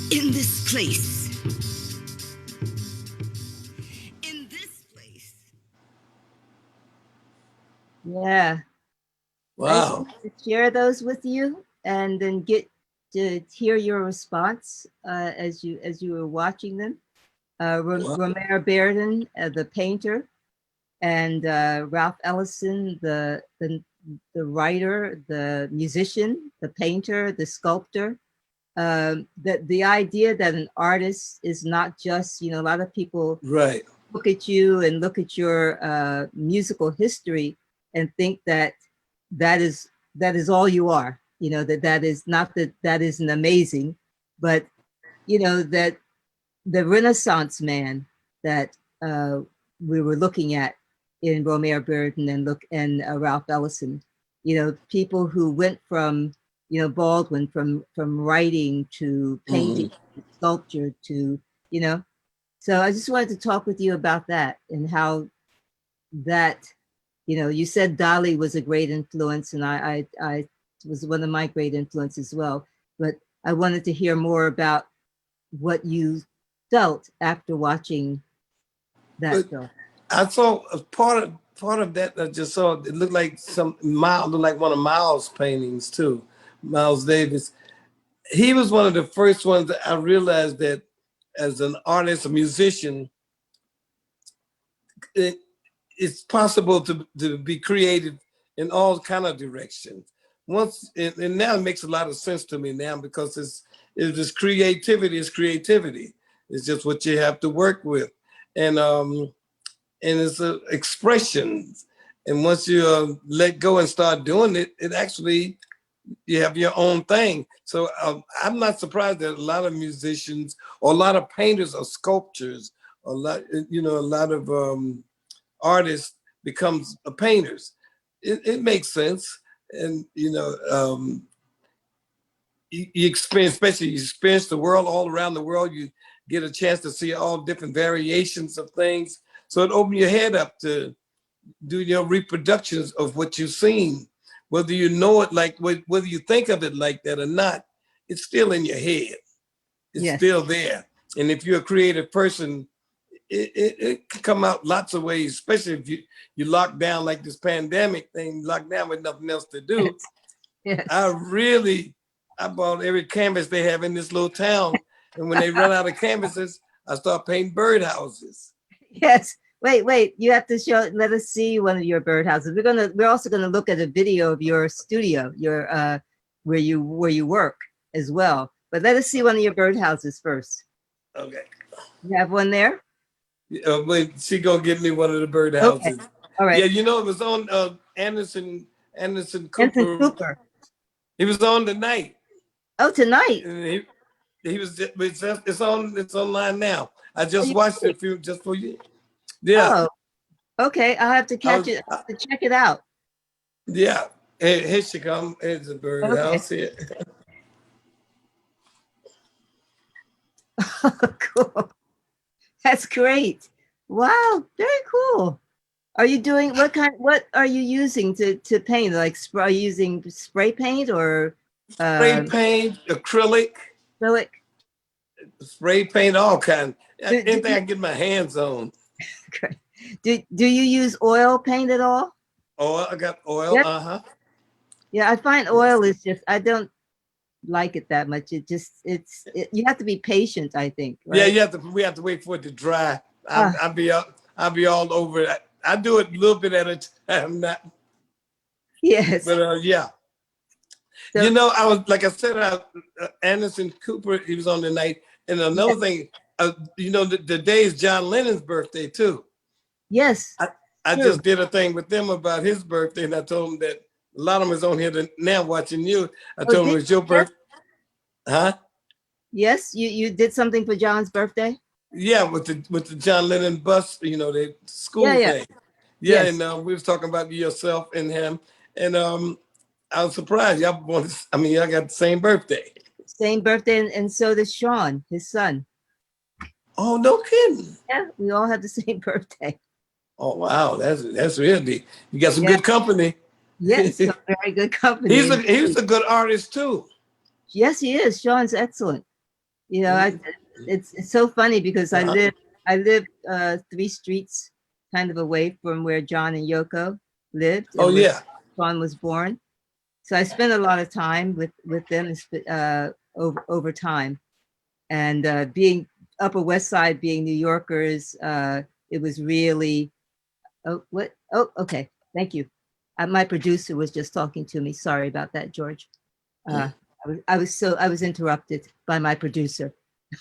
In this place. In this place. Yeah. I just Wow. wanted to share those with you and then get to hear your response as you were watching them. Wow. Romare Bearden, the painter, and Ralph Ellison, the writer, the musician, the painter, the sculptor. The idea that an artist is not just, a lot of people Right. look at you and look at your musical history and think that is all you are. That is not that isn't amazing, but that the Renaissance man that we were looking at in Romare Bearden and Ralph Ellison, people who went from Baldwin from writing to painting, to sculpture to So I just wanted to talk with you about that and how that you said Dali was a great influence, and I was one of my great influences as well. But I wanted to hear more about what you felt after watching that But film. I saw a part of that. I just saw it looked like looked like one of Miles' paintings too. Miles Davis. He was one of the first ones that I realized that as an artist, a musician, it's possible to be creative in all kind of directions. And now it makes a lot of sense to me now because it's just creativity is creativity. It's just what you have to work with, and it's an expression. And once you let go and start doing it, it actually you have your own thing. So I'm not surprised that a lot of musicians or a lot of painters or sculptors, a lot of artists becomes painters. It makes sense, and you experience, especially you experience the world all around the world. You get a chance to see all different variations of things, so it opens your head up to do your reproductions of what you've seen, whether you know it whether you think of it like that or not. It's still in your head. It's Yes. still there. And if you're a creative person, it can come out lots of ways, especially if you lock down like this pandemic thing, locked down with nothing else to do. Yes. I bought every canvas they have in this little town. And when they run out of canvases, I start painting birdhouses. Yes. Wait. You have to let us see one of your birdhouses. We're also gonna look at a video of your studio, your where you work as well. But let us see one of your birdhouses first. Okay. You have one there? Wait, she gonna give me one of the birdhouses. Okay. All right. Yeah, you know, it was on Anderson Cooper. Anson Cooper. He was on tonight. Oh, tonight. And he was. It's online now. I just watched it just for you. Yeah. Oh, okay. I'll have to catch it. I'll have to check it out. Yeah. Here she comes. Here's the birdhouse here. Cool. That's great. Wow, very cool. Are you doing what are you using to paint? Like are you using spray paint or spray paint, acrylic, spray paint, all kinds. Anything I can get my hands on. Okay. Do you use oil paint at all? Oil, I got oil. Yep. Yeah, I find oil is just, I don't like it that much. You have to be patient, I think. Right? Yeah, we have to wait for it to dry. I'll be all over it. I do it a little bit at a time, not. Yes. But yeah. So, you know, like I said, Anderson Cooper, he was on the night. And another thing, you know, the day is John Lennon's birthday too. Yes. I just did a thing with them about his birthday, and I told them that a lot of them is on here now watching you. I told them it was your birthday. Huh? Yes, you did something for John's birthday? Yeah, with the John Lennon bus, you know, the school thing. Yeah, yes. And we was talking about yourself and him, and I was surprised. Y'all got the same birthday. Same birthday, and so does Sean, his son. Oh, no kidding. Yeah, we all have the same birthday. Oh wow, that's really, you got some good company. Yes, some very good company. He's a good artist too. Yes, he is. Sean's excellent. You know, it's so funny because I live 3 streets kind of away from where John and Yoko lived. Oh yeah. Sean was born. So I spent a lot of time with them over time. And being Upper West Side, being New Yorkers, it was really, okay, thank you. My producer was just talking to me. Sorry about that, George. I was interrupted by my producer.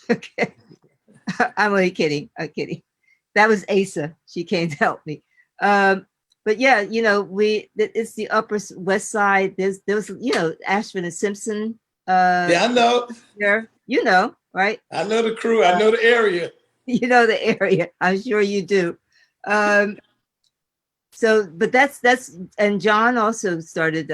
Okay, I'm only kidding. I'm kidding. That was Asa. She came to help me. But yeah, you know, it's the Upper West Side. There was, you know, Ashford and Simpson. Yeah, I know. There, you know, right? I know the crew. I know the area. You know the area. I'm sure you do. So, but that's, and John also started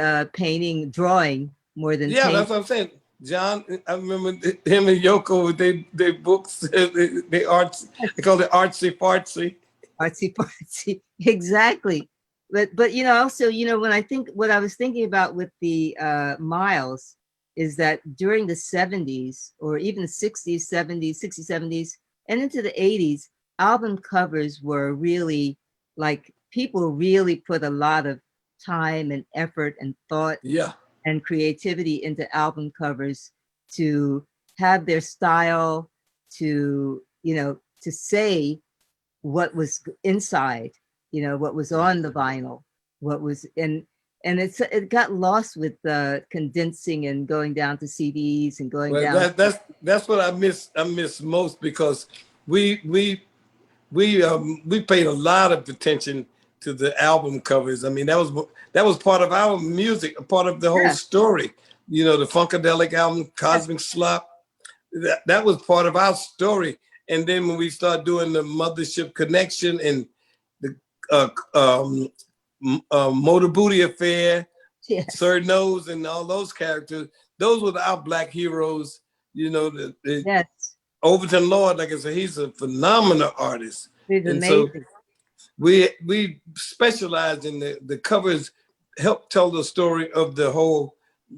drawing more than painting. That's what I'm saying. John, I remember him and Yoko with their books, they call it artsy fartsy. Artsy fartsy, exactly. But you know, also, you know, what I was thinking about with the Miles is that during the 70s or even the 60s, 70s, 60s, 70s, and into the 80s, album covers were really like, people really put a lot of time and effort and thought and creativity into album covers to have their style, to, you know, to say what was inside, you know, what was on the vinyl, what was in, and it got lost with condensing and going down to CDs and going down. That's what I miss most, because we paid a lot of attention to the album covers. I mean, that was part of our music, a part of the whole story. You know, the Funkadelic album, Cosmic Slop, that was part of our story. And then when we started doing the Mothership Connection and the Motor Booty Affair, Sir Nose, and all those characters, those were our Black heroes. You know, Overton Lord, like I said, he's a phenomenal artist. He's amazing. So we specialize in the covers, help tell the story of the whole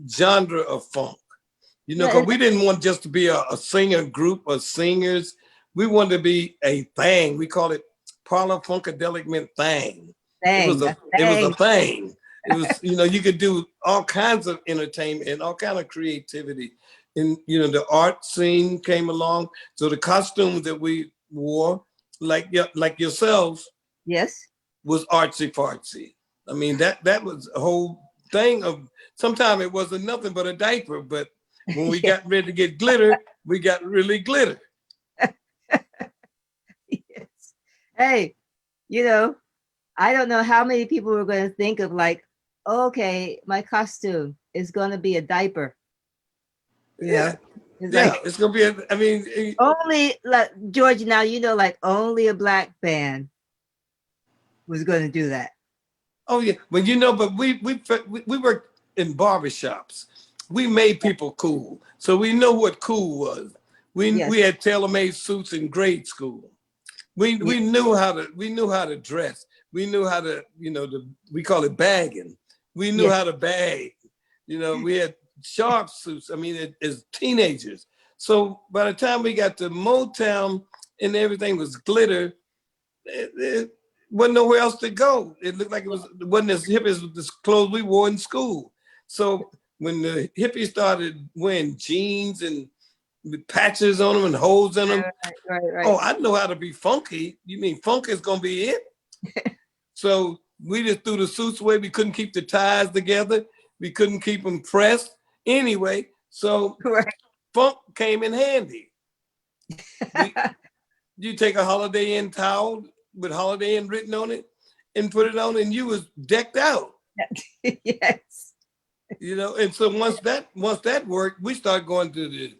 genre of funk. You know, Yeah, because we didn't want just to be a singer group of singers. We wanted to be a thing. We call it Parliament-Funkadelic meant thing. It was thing, a a it was a thing. thing. It was, you know, you could do all kinds of entertainment and all kind of creativity. And you know, the art scene came along. So the costumes that we wore, like yourselves, Yes. was artsy fartsy. I mean, that was a whole thing of sometimes it wasn't nothing but a diaper, but when we Yeah. got ready to get glitter, we got really glitter. Yes. Hey, you know, I don't know how many people were going to think of like, okay, my costume is going to be a diaper. You Yeah, know, it's yeah, like it's gonna be. I mean, only like George. Now you know, like only a black band was going to do that. oh yeah, but you know, but we worked in barbershops. We made people cool, so we know what cool was. We Yes. had tailor-made suits in grade school. We Yeah. we knew how to dress. We knew how to, you know, we call it bagging. We knew Yes. how to bag. You know, we had sharp suits. I mean, as teenagers. So by the time we got to Motown and everything was glitter, it wasn't nowhere else to go. It looked like it wasn't as hip as the clothes we wore in school. So when the hippies started wearing jeans and with patches on them and holes in them, Right. oh, I know how to be funky. You mean funk is gonna be it? So we just threw the suits away. We couldn't keep the ties together. We couldn't keep them pressed anyway. So Right. funk came in handy. You take a Holiday Inn towel with Holiday Inn written on it and put it on, and you was decked out. Yes. You know, and so once that worked, we started going to the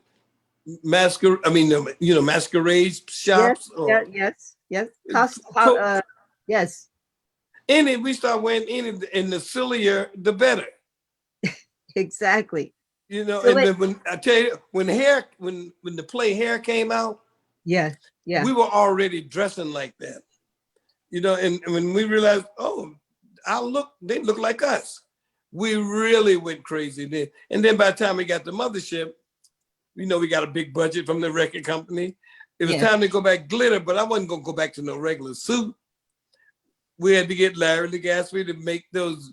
masquerade. I mean, you know, masquerade Yes. shops or Yes. Yes. any. We start wearing any, and the sillier the better. Exactly. You know, So and wait. then when I tell you when the play Hair came out, Yeah. Yeah. we were already dressing like that. You know, and when we realized, oh, they look like us. We really went crazy then. And then by the time we got the mothership, you know, we got a big budget from the record company. It was Yes. time to go back glitter, but I wasn't gonna go back to no regular suit. We had to get Larry Legaspi to make those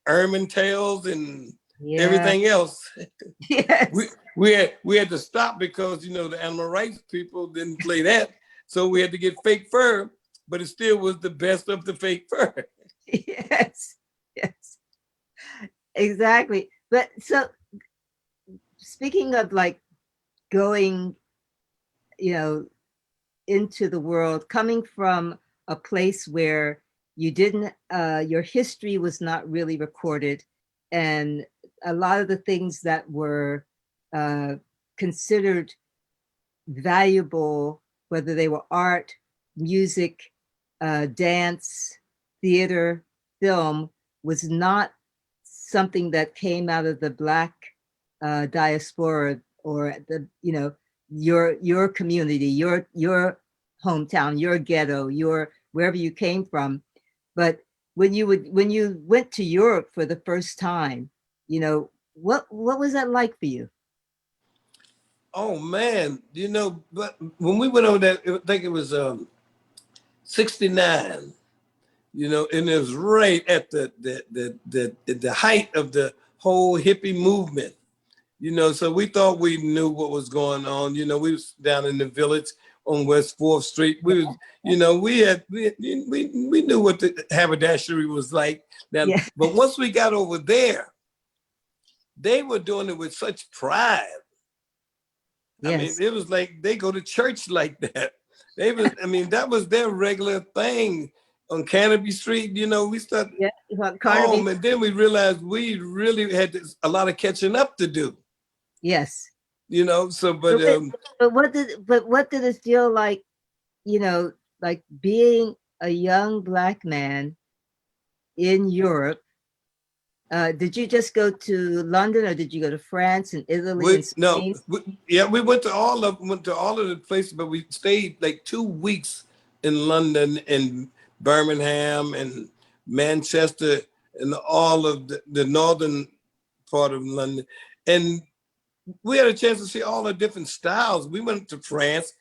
ermine tails and Yeah. everything else. Yes. We had to stop because, you know, the animal rights people didn't play that. So we had to get fake fur, but it still was the best of the fake fur. Yes. Yes. Exactly. But so speaking of like going, you know, into the world, coming from a place where you didn't, your history was not really recorded, and a lot of the things that were considered valuable, whether they were art, music, dance, theater, film, was not something that came out of the Black diaspora, or the, you know, your community, your hometown, your ghetto, your wherever you came from. But when you went to Europe for the first time, you know, what was that like for you? Oh man, you know, but when we went over there, I think it was 69, you know, and it was right at the height of the whole hippie movement. You know, so we thought we knew what was going on. You know, we was down in the village on West 4th Street. We was, you know, we knew what the haberdashery was like. Now, Yeah. but once we got over there, they were doing it with such pride. I mean, Yes. it was like they go to church like that. They was, I mean, that was their regular thing on Canopy Street. You know, we started, Yeah. oh Carnaby. man, then we realized we really had a lot of catching up to do. Yes. You know, so But, but what did it feel like, you know, like being a young Black man in Europe? Did you just go to London, or did you go to France and Italy and Spain? yeah, we went to all of the places, but we stayed like 2 weeks in London and Birmingham and Manchester and all of the northern part of London. And we had a chance to see all the different styles. We went to France,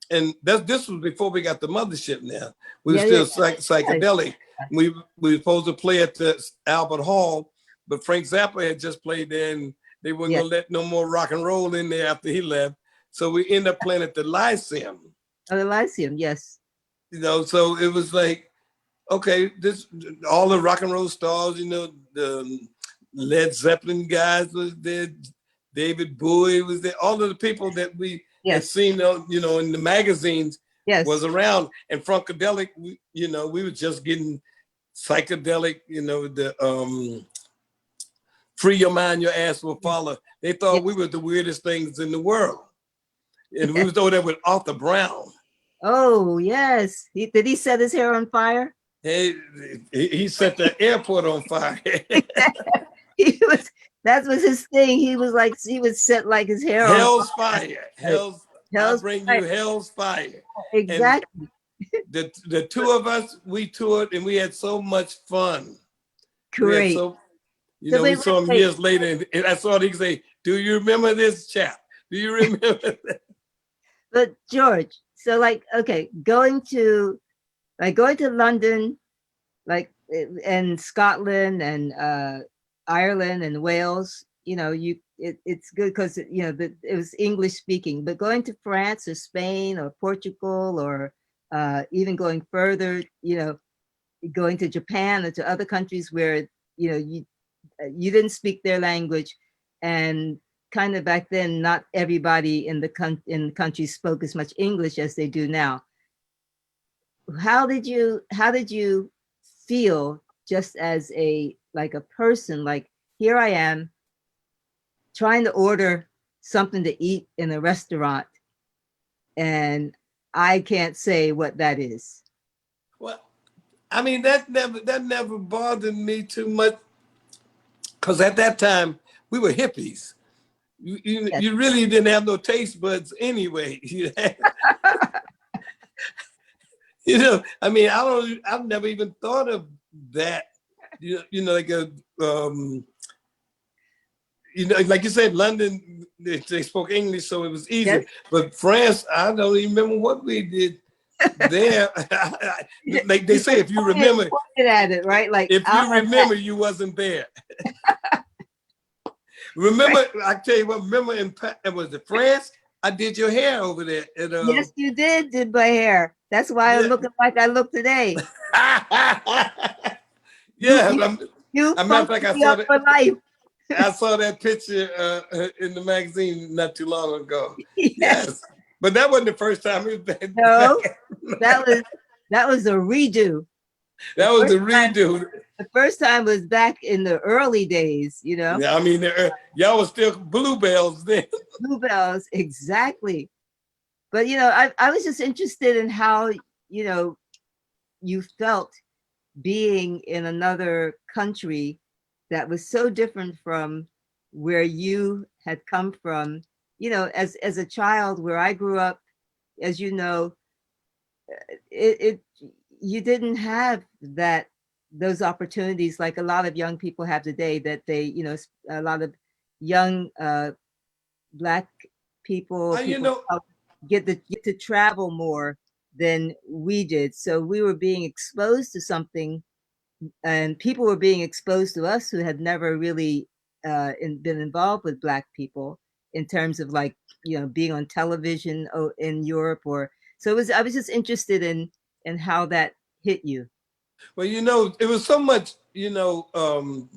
and this was before we got the mothership now. We were still psychedelic. We were supposed to play at the Albert Hall, but Frank Zappa had just played there, and they weren't gonna let no more rock and roll in there after he left. So we ended up playing at the Lyceum. Oh, the Lyceum, yes. You know, so it was like, okay, this all the rock and roll stars, you know, the Led Zeppelin guys was there, David Bowie was there, all of the people that we had seen, you know, in the magazines was around. And Funkadelic, you know, we were just getting psychedelic, you know, the free your mind, your ass will follow. They thought we were the weirdest things in the world. And we was over there with Arthur Brown. Oh, yes. Did he set his hair on fire? Hey, he set the airport on fire. That was his thing. He would set like his hair on Hell's fire. Hell's I bring fire. you hell's fire. Exactly. And the two of us, we toured and we had so much fun. Great. We saw him years later, and I saw him say, "Do you remember this chap? Do you remember that?" But George, so like, okay, going to London, like, and Scotland and Ireland and Wales, you know, it's good because you know it was English speaking. But going to France or Spain or Portugal or even going further, you know, going to Japan or to other countries where you know you didn't speak their language, and kind of back then, not everybody in the country spoke as much English as they do now. How did you feel just as a person? Like, here I am trying to order something to eat in a restaurant, and I can't say what that is. Well, I mean, that never bothered me too much, because at that time we were hippies. You really didn't have no taste buds anyway. You know, I mean, I've never even thought of that. You know, like you know, like you said, London, they spoke English, so it was easy. Yes. But France, I don't even remember what we did there. Like they say, if you remember, at it, right? Like, if you remember, you wasn't there. Remember, I tell you what, remember it was the France, I did your hair over there. Yes, you did my hair. That's why I'm looking like I look today. Yeah, you a matter of fact, I saw that for life. I saw that picture in the magazine not too long ago. Yes. But that wasn't the first time. No, that was a redo. That was the redo. The first time was back in the early days, you know? Yeah, I mean, y'all was still bluebells then. Bluebells, exactly. But, you know, I was just interested in how, you know, you felt being in another country that was so different from where you had come from. You know, as a child, where I grew up, as you know, you didn't have those opportunities like a lot of young people have today, that they, you know, a lot of young Black people, you know, get to travel more than we did. So we were being exposed to something, and people were being exposed to us who had never really been involved with Black people in terms of, like, you know, being on television in Europe. I was just interested in how that hit you. Well, you know, it was so much, you know,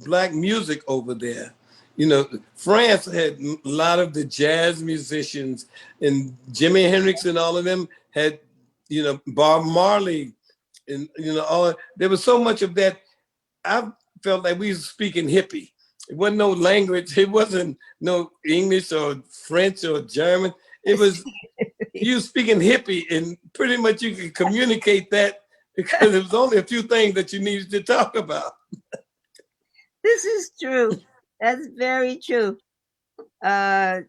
Black music over there. You know, France had a lot of the jazz musicians, and Jimi Hendrix and all of them had, you know, Bob Marley, and, you know, there was so much of that. I felt like we was speaking hippie. It wasn't no language. It wasn't no English or French or German. It was you speaking hippie, and pretty much you could communicate that, because there was only a few things that you needed to talk about. This is true. That's very true. And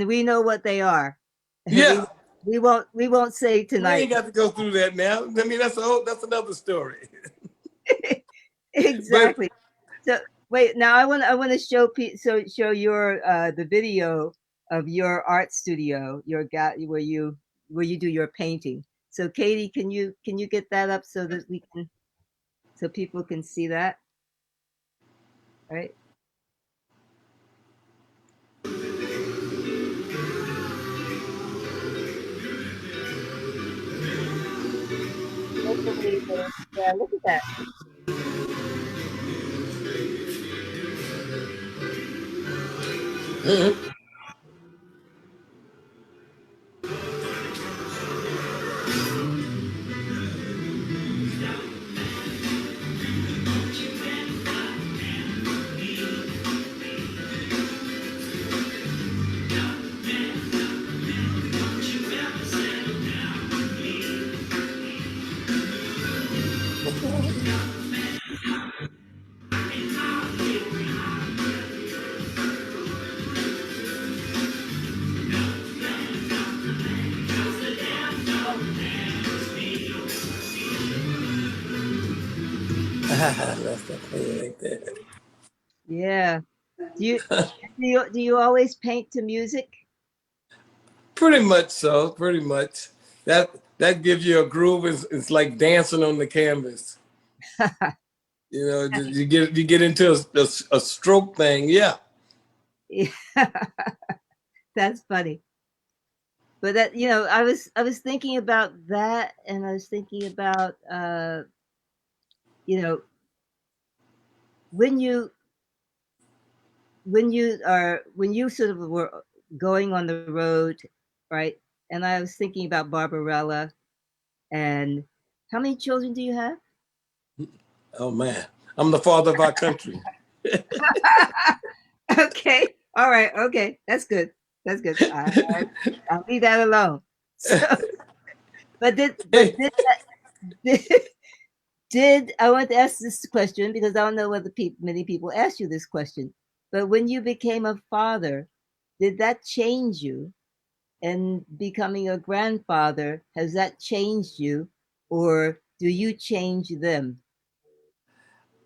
we know what they are. Yeah. We won't say tonight. We ain't got to go through that now. I mean, that's another story. Exactly. So Wait, now I want to show your the video of your art studio, your where you do your painting. So Katie, can you get that up so that we can so people can see that? All right. Yeah, look at that. That's the thing right there. Yeah. Do you always paint to music? Pretty much so. Pretty much. That that gives you a groove. It's like dancing on the canvas. You know, you get into a stroke thing. Yeah. Yeah. That's funny. But that, you know, I was thinking about that, and I was thinking about you know, when you when you sort of were going on the road, right? And I was thinking about Barbarella. And how many children do you have? Oh man, I'm the father of our country. Okay. All right. Okay. That's good. That's good. I'll leave that alone. So, but Hey, did, did I want to ask this question because I don't know whether many people ask you this question. But when you became a father, did that change you? And becoming a grandfather, has that changed you, or do you change them?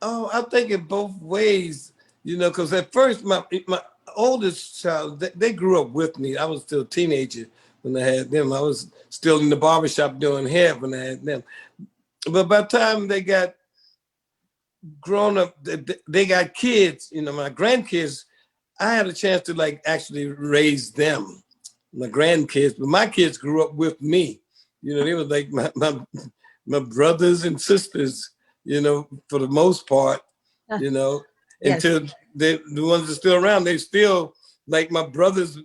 oh, I think in both ways, you know, because at first my oldest child, they grew up with me. I was still a teenager when I had them. I was still in the barbershop doing hair when I had them. But by the time they got grown up, they got kids, you know, my grandkids, I had a chance to like actually raise them, my grandkids, but my kids grew up with me. You know, they were like my brothers and sisters, you know, for the most part, you know, Yes. until the ones that are still around, they still like my brothers,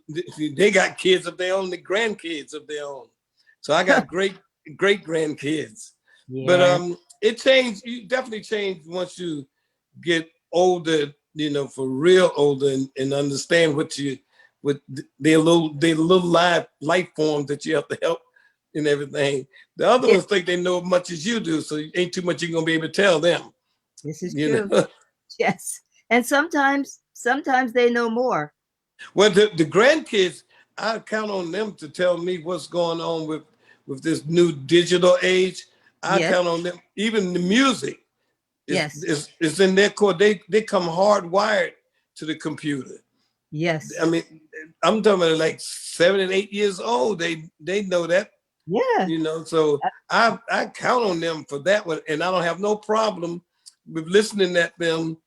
they got kids of their own, the grandkids of their own. So I got great grandkids. But Yeah. it changed, you definitely change once you get older, you know, for real older and understand what their little life forms that you have to help and everything. The other Yeah. ones think they know as much as you do, so ain't too much you're gonna be able to tell them. This is You true. know, Yes. And sometimes they know more. well, the grandkids, I count on them to tell me what's going on with this new digital age. I Yes. count on them, even the music. Yes. It's in their core. They come hardwired to the computer. Yes. I mean, I'm talking about like 7 and 8 years old. They know that, Yeah. you know. So I count on them for that one, and I don't have no problem with listening at them,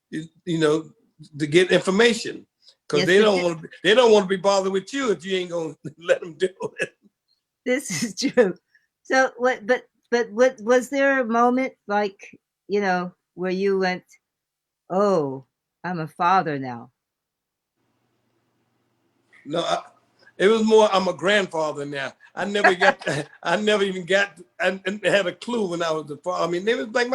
you know, to get information because Yes. they don't want to be bothered with you if you ain't gonna let them do it. This is true. So what? But what was there a moment like, you know, where you went, "Oh, I'm a father now." No, it was more. I'm a grandfather now. I never got. I never even got. I had a clue when I was the father. I mean, they was like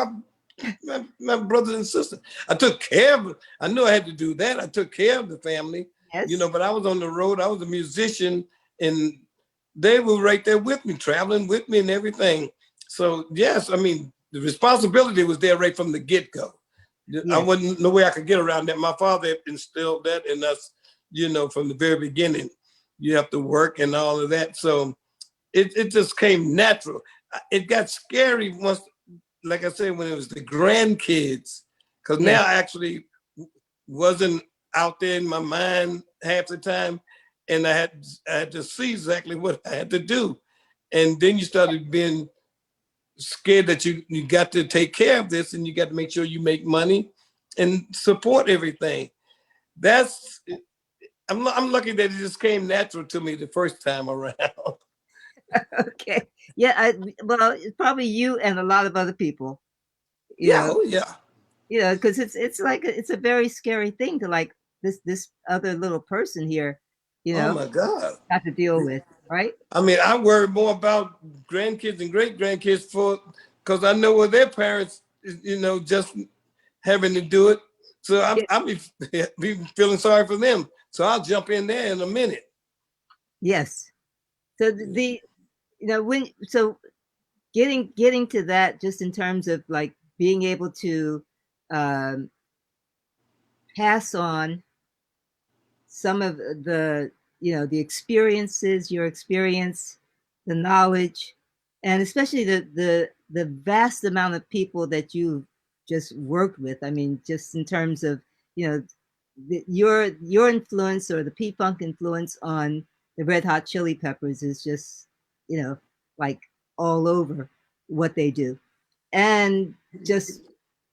my brothers and sisters. I took care of it. I knew I had to do that. I took care of the family, you Yes. know. But I was on the road. I was a musician, and they were right there with me, traveling with me, and everything. So yes, I mean, the responsibility was there right from the get go. I Yes. wasn't no way I could get around that. My father instilled that in us, you know, from the very beginning. You have to work and all of that. So it just came natural. It got scary once, like I said, when it was the grandkids, because Yes. now actually wasn't out there in my mind half the time, and I had to see exactly what I had to do. And then you started being scared that you got to take care of this, and you got to make sure you make money and support everything. That's I'm lucky that it just came natural to me the first time around. Okay. Yeah. Well, it's probably you and a lot of other people. You Yeah, know. oh yeah. You know, because it's like it's a very scary thing to like this other little person here. You Oh know, my God. have to deal with, right? I mean, I worry more about grandkids and great grandkids because I know what their parents, just having to do it. So Yeah. I'll be feeling sorry for them. So I'll jump in there in a minute. Yes. So when getting to that, just in terms of like being able to um, pass on some of the the experiences, your experience, the knowledge, and especially the vast amount of people that you've just worked with. I mean, just in terms of your influence, or the P-Funk influence on the Red Hot Chili Peppers, is just like all over what they do, and just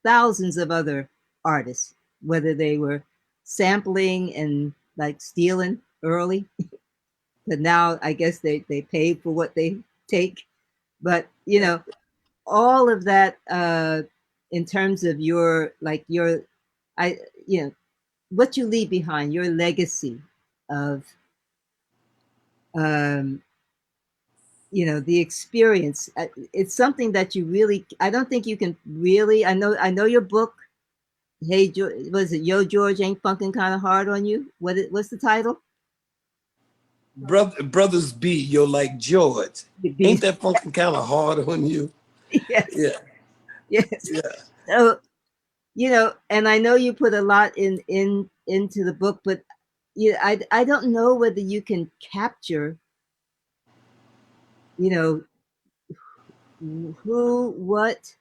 thousands of other artists, whether they were sampling and like stealing early, but now I guess they pay for what they take. But all of that, in terms of I what you leave behind, your legacy of um, the experience. It's something that you really, I don't think you can really. I know your book. Hey, was it Yo George Ain't Funkin' Kind of Hard on You? What's the title? Brothers B, you're like George. Ain't that funkin' kind of hard on you? Yes. Yeah. Yes. Yeah. So, and I know you put a lot into the book, but I don't know whether you can capture, who, what,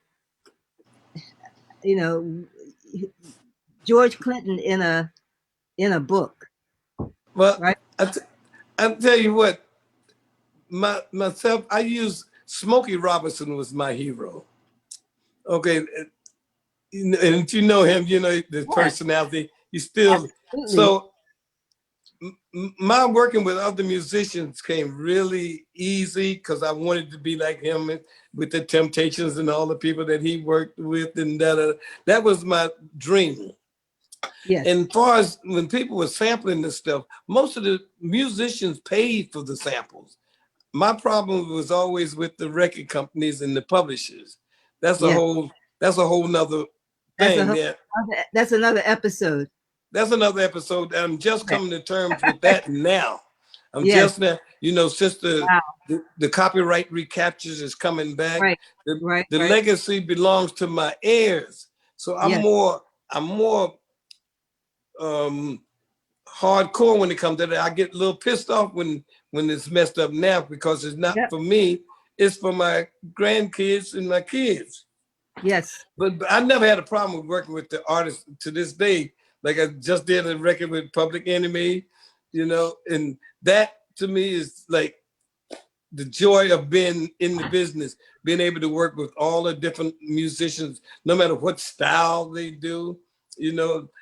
you know, George Clinton in a book, Well, right? I'll tell you what, myself, I use Smokey Robinson was my hero. Okay. And if you know him, you know the personality. He's still Absolutely. so. My working with other musicians came really easy because I wanted to be like him with the Temptations and all the people that he worked with, and that was my dream. Yes. And as far as when people were sampling this stuff, most of the musicians paid for the samples. My problem was always with the record companies and the publishers. That's a Yeah. whole nother thing. That's another episode. That's another episode. I'm just Okay. coming to terms with that now. I'm Yes. just now, since Wow. the copyright recaptures is coming back, Right. the Right. legacy belongs to my heirs. So I'm Yes. more hardcore when it comes to that. I get a little pissed off when it's messed up now, because it's not Yep. for me, it's for my grandkids and my kids. Yes. But I never had a problem with working with the artists to this day. Like I just did a record with Public Enemy, and that to me is like the joy of being in the business, being able to work with all the different musicians, no matter what style they do.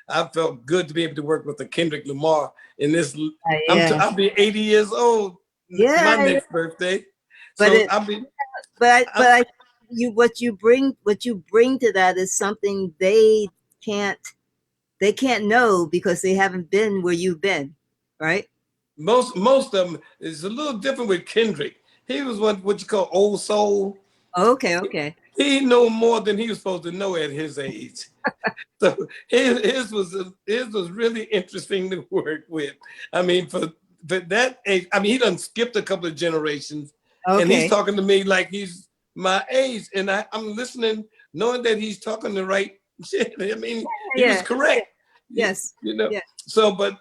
I felt good to be able to work with a Kendrick Lamar in this. Yeah. I'll be 80 years old my Yeah. next birthday. But So I'll be. what you bring to that is something can't they can't know, because they haven't been where you've been, right? Most of them is a little different with Kendrick. He was what you call old soul. Okay. He knew more than he was supposed to know at his age. So his was really interesting to work with. I mean, for that age, I mean, he done skipped a couple of generations, and he's Okay. talking to me like he's my age, and I'm listening, knowing that he's talking the right shit. I mean, he was correct. Yes. Yeah. So, but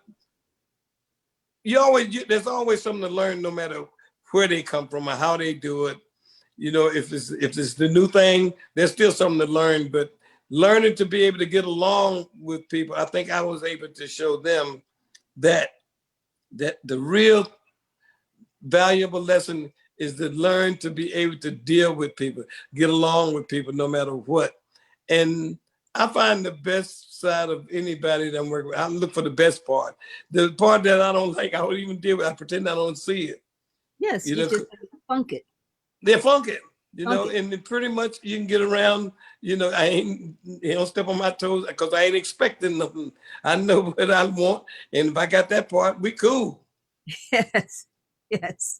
there's always something to learn, no matter where they come from or how they do it. If it's the new thing, there's still something to learn. But learning to be able to get along with people, I think I was able to show them that the real valuable lesson is to learn to be able to deal with people, get along with people no matter what. And I find the best side of anybody that I'm working with, I look for the best part. The part that I don't like, I don't even deal with, I pretend I don't see it. Yes, You you know, just funk it. they're funky, you Funk know, it. and pretty much you can get around, you know, I ain't, you don't step on my toes because I ain't expecting nothing. I know what I want. And if I got that part, we cool. Yes, yes.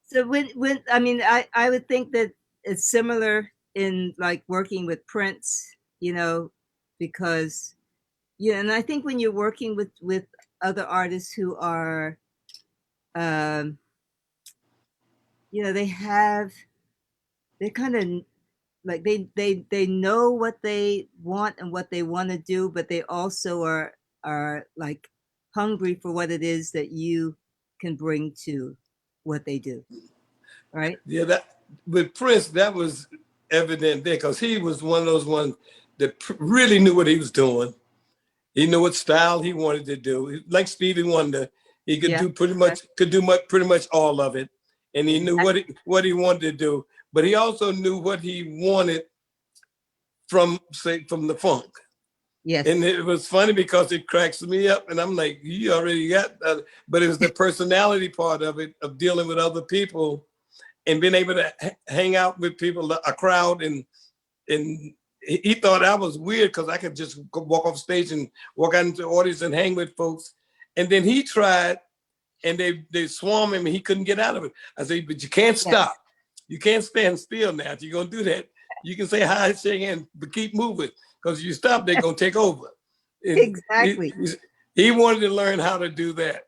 So when I mean, I would think that it's similar in like working with Prince, you know, because yeah, and I think when you're working with other artists who are, um, you know, they're kind of like they know what they want and what they want to do, but they also are like hungry for what it is that you can bring to what they do, right? Yeah, that with Prince, that was evident there because he was one of those ones that really knew what he was doing. He knew what style he wanted to do. Like Stevie Wonder, he could Yeah, do pretty much all of it, and he knew exactly. what he wanted to do. But he also knew what he wanted from the funk. And Yes, it was funny because it cracks me up, and I'm like, you already got that. But it was the personality part of it, of dealing with other people and being able to hang out with people, a crowd, and he thought I was weird because I could just walk off stage and walk out into the audience and hang with folks. And then he tried, and they swarm him, and he couldn't get out of it. I said, but you can't yes, stop. You can't stand still now. If you're gonna do that, you can say hi, shake hands, but keep moving. Because if you stop, they're gonna take over. And exactly. he wanted to learn how to do that.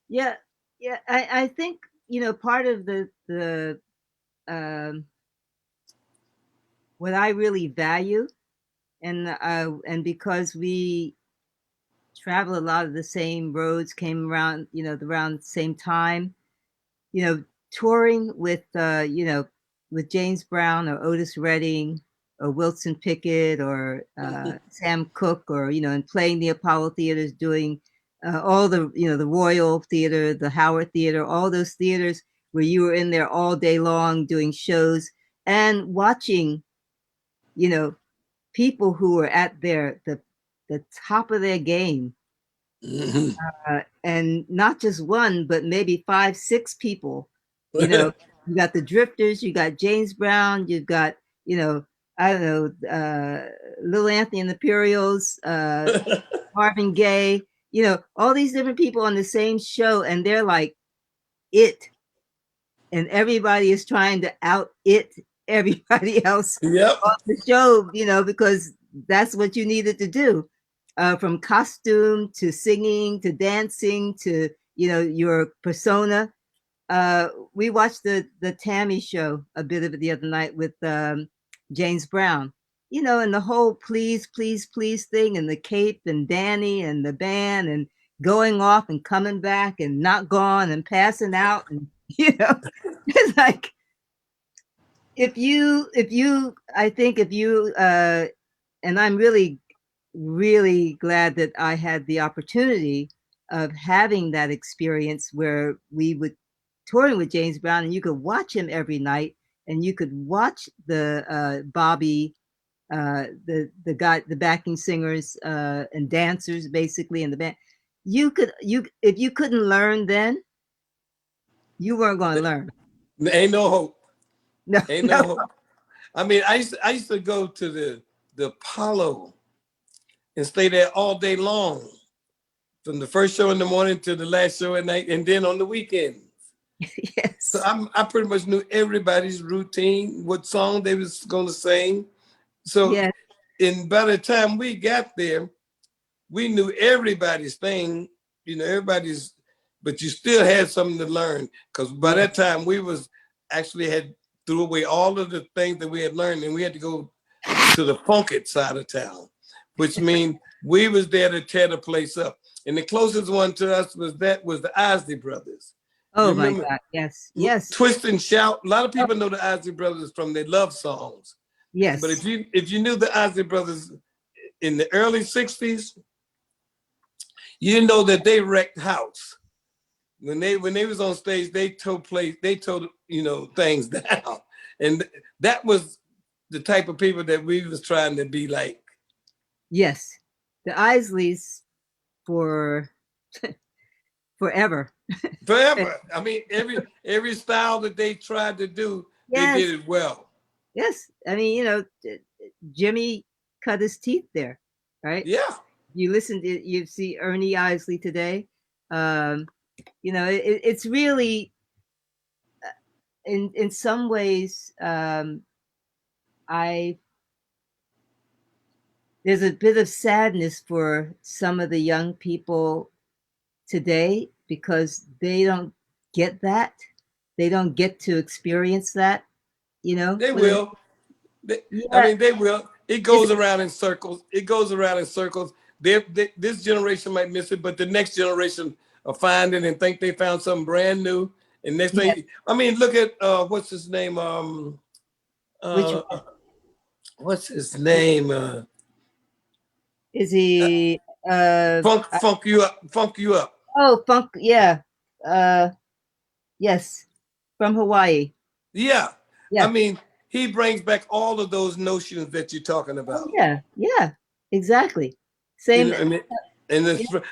Yeah, yeah. I think, you know, part of the um, what I really value, and because we travel a lot of the same roads, came around, you know, around the same time, you know, touring with, you know, with James Brown or Otis Redding or Wilson Pickett or Sam Cooke, or, you know, and playing the Apollo theaters, doing all the, you know, the Royal Theater, the Howard Theater, all those theaters where you were in there all day long doing shows and watching, you know, people who were at the top of their game, Mhm. and not just one, but maybe 5, 6 people. You know, you got the Drifters, you got James Brown, you've got, you know, I don't know, Lil Anthony and the Imperials, Marvin Gaye, you know, all these different people on the same show, and they're like it, and everybody is trying to out it everybody else Yep. on the show, you know, because that's what you needed to do, from costume to singing to dancing to, you know, your persona. We watched the Tammy show, a bit of it the other night with James Brown, you know, and the whole please, please, please thing, and the cape and Danny and the band and going off and coming back and not gone and passing out, and you know, it's like if you I think if you and I'm really really glad that I had the opportunity of having that experience where we would touring with James Brown, and you could watch him every night, and you could watch the Bobby, the guy, the backing singers and dancers basically in the band. You if you couldn't learn then, you weren't going to learn. Ain't no hope. No, Ain't no no. hope. I mean, I used to go to the Apollo and stay there all day long, from the first show in the morning to the last show at night, and then on the weekends. So Yes. I pretty much knew everybody's routine, what song they was going to sing. So, Yes. and by the time we got there, we knew everybody's thing, you know, everybody's, but you still had something to learn, because by Yes. that time we was actually had threw away all of the things that we had learned, and we had to go to the funky side of town, which means we was there to tear the place up. And the closest one to us was the Isley Brothers. You Oh my remember God. Yes. Yes. Twist and Shout? A lot of people know the Isley Brothers from their love songs. Yes. But if you knew the Isley Brothers in the early 60s, you know that they wrecked house. When they was on stage, they tore things down. And that was the type of people that we was trying to be like. Yes. The Isleys for forever. Forever. I mean, every style that they tried to do, Yes. they did it well. Yes. I mean, you know, Jimmy cut his teeth there, right? Yeah. You listen to, you see Ernie Isley today. You know, it's really, in some ways, there's a bit of sadness for some of the young people today because they don't get that. They don't get to experience that, you know? They will. I Yeah. mean, they will. It goes around in circles. It goes around in circles. This generation might miss it, but the next generation will find it and think they found something brand new. And next thing, I mean, look at what's his name? What's his name? Is he Funk you up. Oh, Funk, yeah. Yes. From Hawaii. Yeah. Yeah. I mean, he brings back all of those notions that you're talking about. Oh, yeah, yeah, exactly. Same. You know,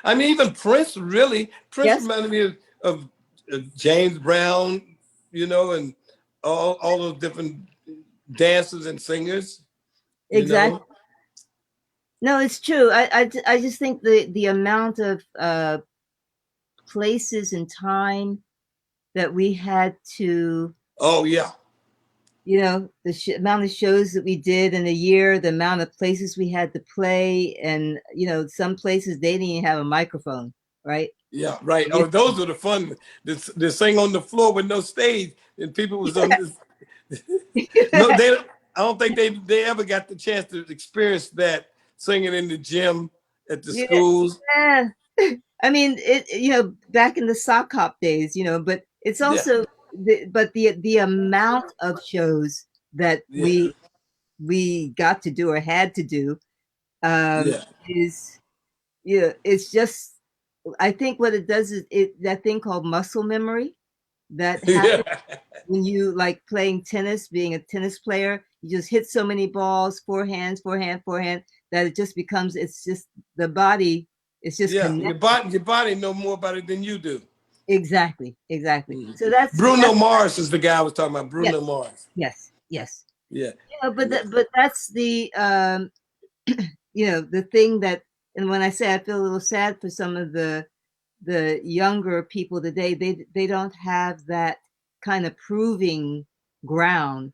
I mean, even Prince really. Prince Yes. reminded me of James Brown, you know, and all those different dancers and singers. Exactly. You know? No, it's true. I just think the amount of places and time that we had to. Oh yeah. You know, the amount of shows that we did in a year, the amount of places we had to play, and you know, some places they didn't even have a microphone, right? Yeah, right. Oh, those were the fun. They sing on the floor with no stage, and people was on this. No, I don't think they ever got the chance to experience that singing in the gym at the schools. Yeah. I mean, you know, back in the sock hop days, you know, but it's also the amount of shows that we got to do or had to do is, you know, it's just, I think what it does is that thing called muscle memory that happens when you like playing tennis, being a tennis player, you just hit so many balls, forehand, that it just becomes, it's just the body, it's just connected. Your body know more about it than you do. Exactly. So that's Bruno Mars is the guy I was talking about. Bruno Mars. Yes. Yeah. You know, but that's the you know, the thing that, and when I say I feel a little sad for some of the younger people today, they don't have that kind of proving ground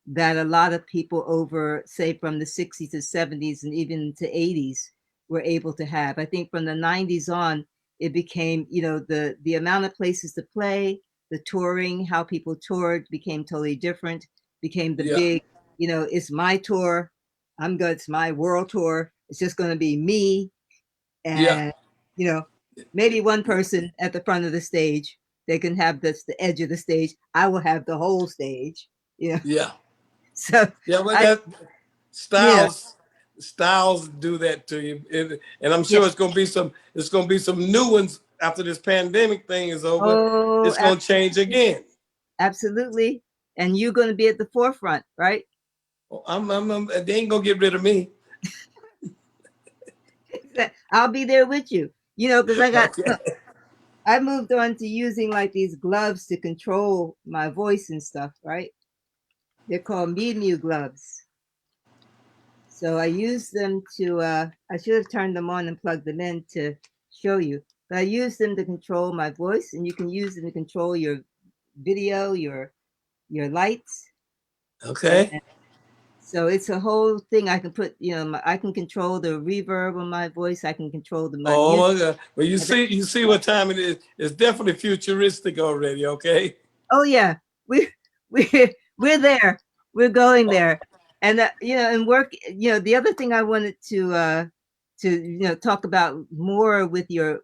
that a lot of people over, say, from the 60s to 70s and even to 80s were able to have. I think from the 90s on, it became, you know, the amount of places to play, the touring, how people toured became totally different, became the big, you know, it's my tour, I'm good, it's my world tour, it's just going to be me and, you know, maybe one person at the front of the stage, they can have the edge of the stage, I will have the whole stage, you know. Yeah. So well, styles do that to you, and I'm sure it's gonna be some new ones after this pandemic thing is over. Oh, it's gonna change again. Absolutely, and you're going to be at the forefront, right? They ain't gonna get rid of me. I'll be there with you. You know, because I moved on to using like these gloves to control my voice and stuff, right? They're called Mew gloves. So I use them to, I should have turned them on and plugged them in to show you. But I use them to control my voice, and you can use them to control your video, your lights. Okay. And so it's a whole thing. I can put, you know, I can control the reverb on my voice. I can control the music. Oh my God. Well, you see what time it is. It's definitely futuristic already, okay? Oh yeah. We're there. We're going there. And you know, and work, you know, the other thing I wanted to you know, talk about more with your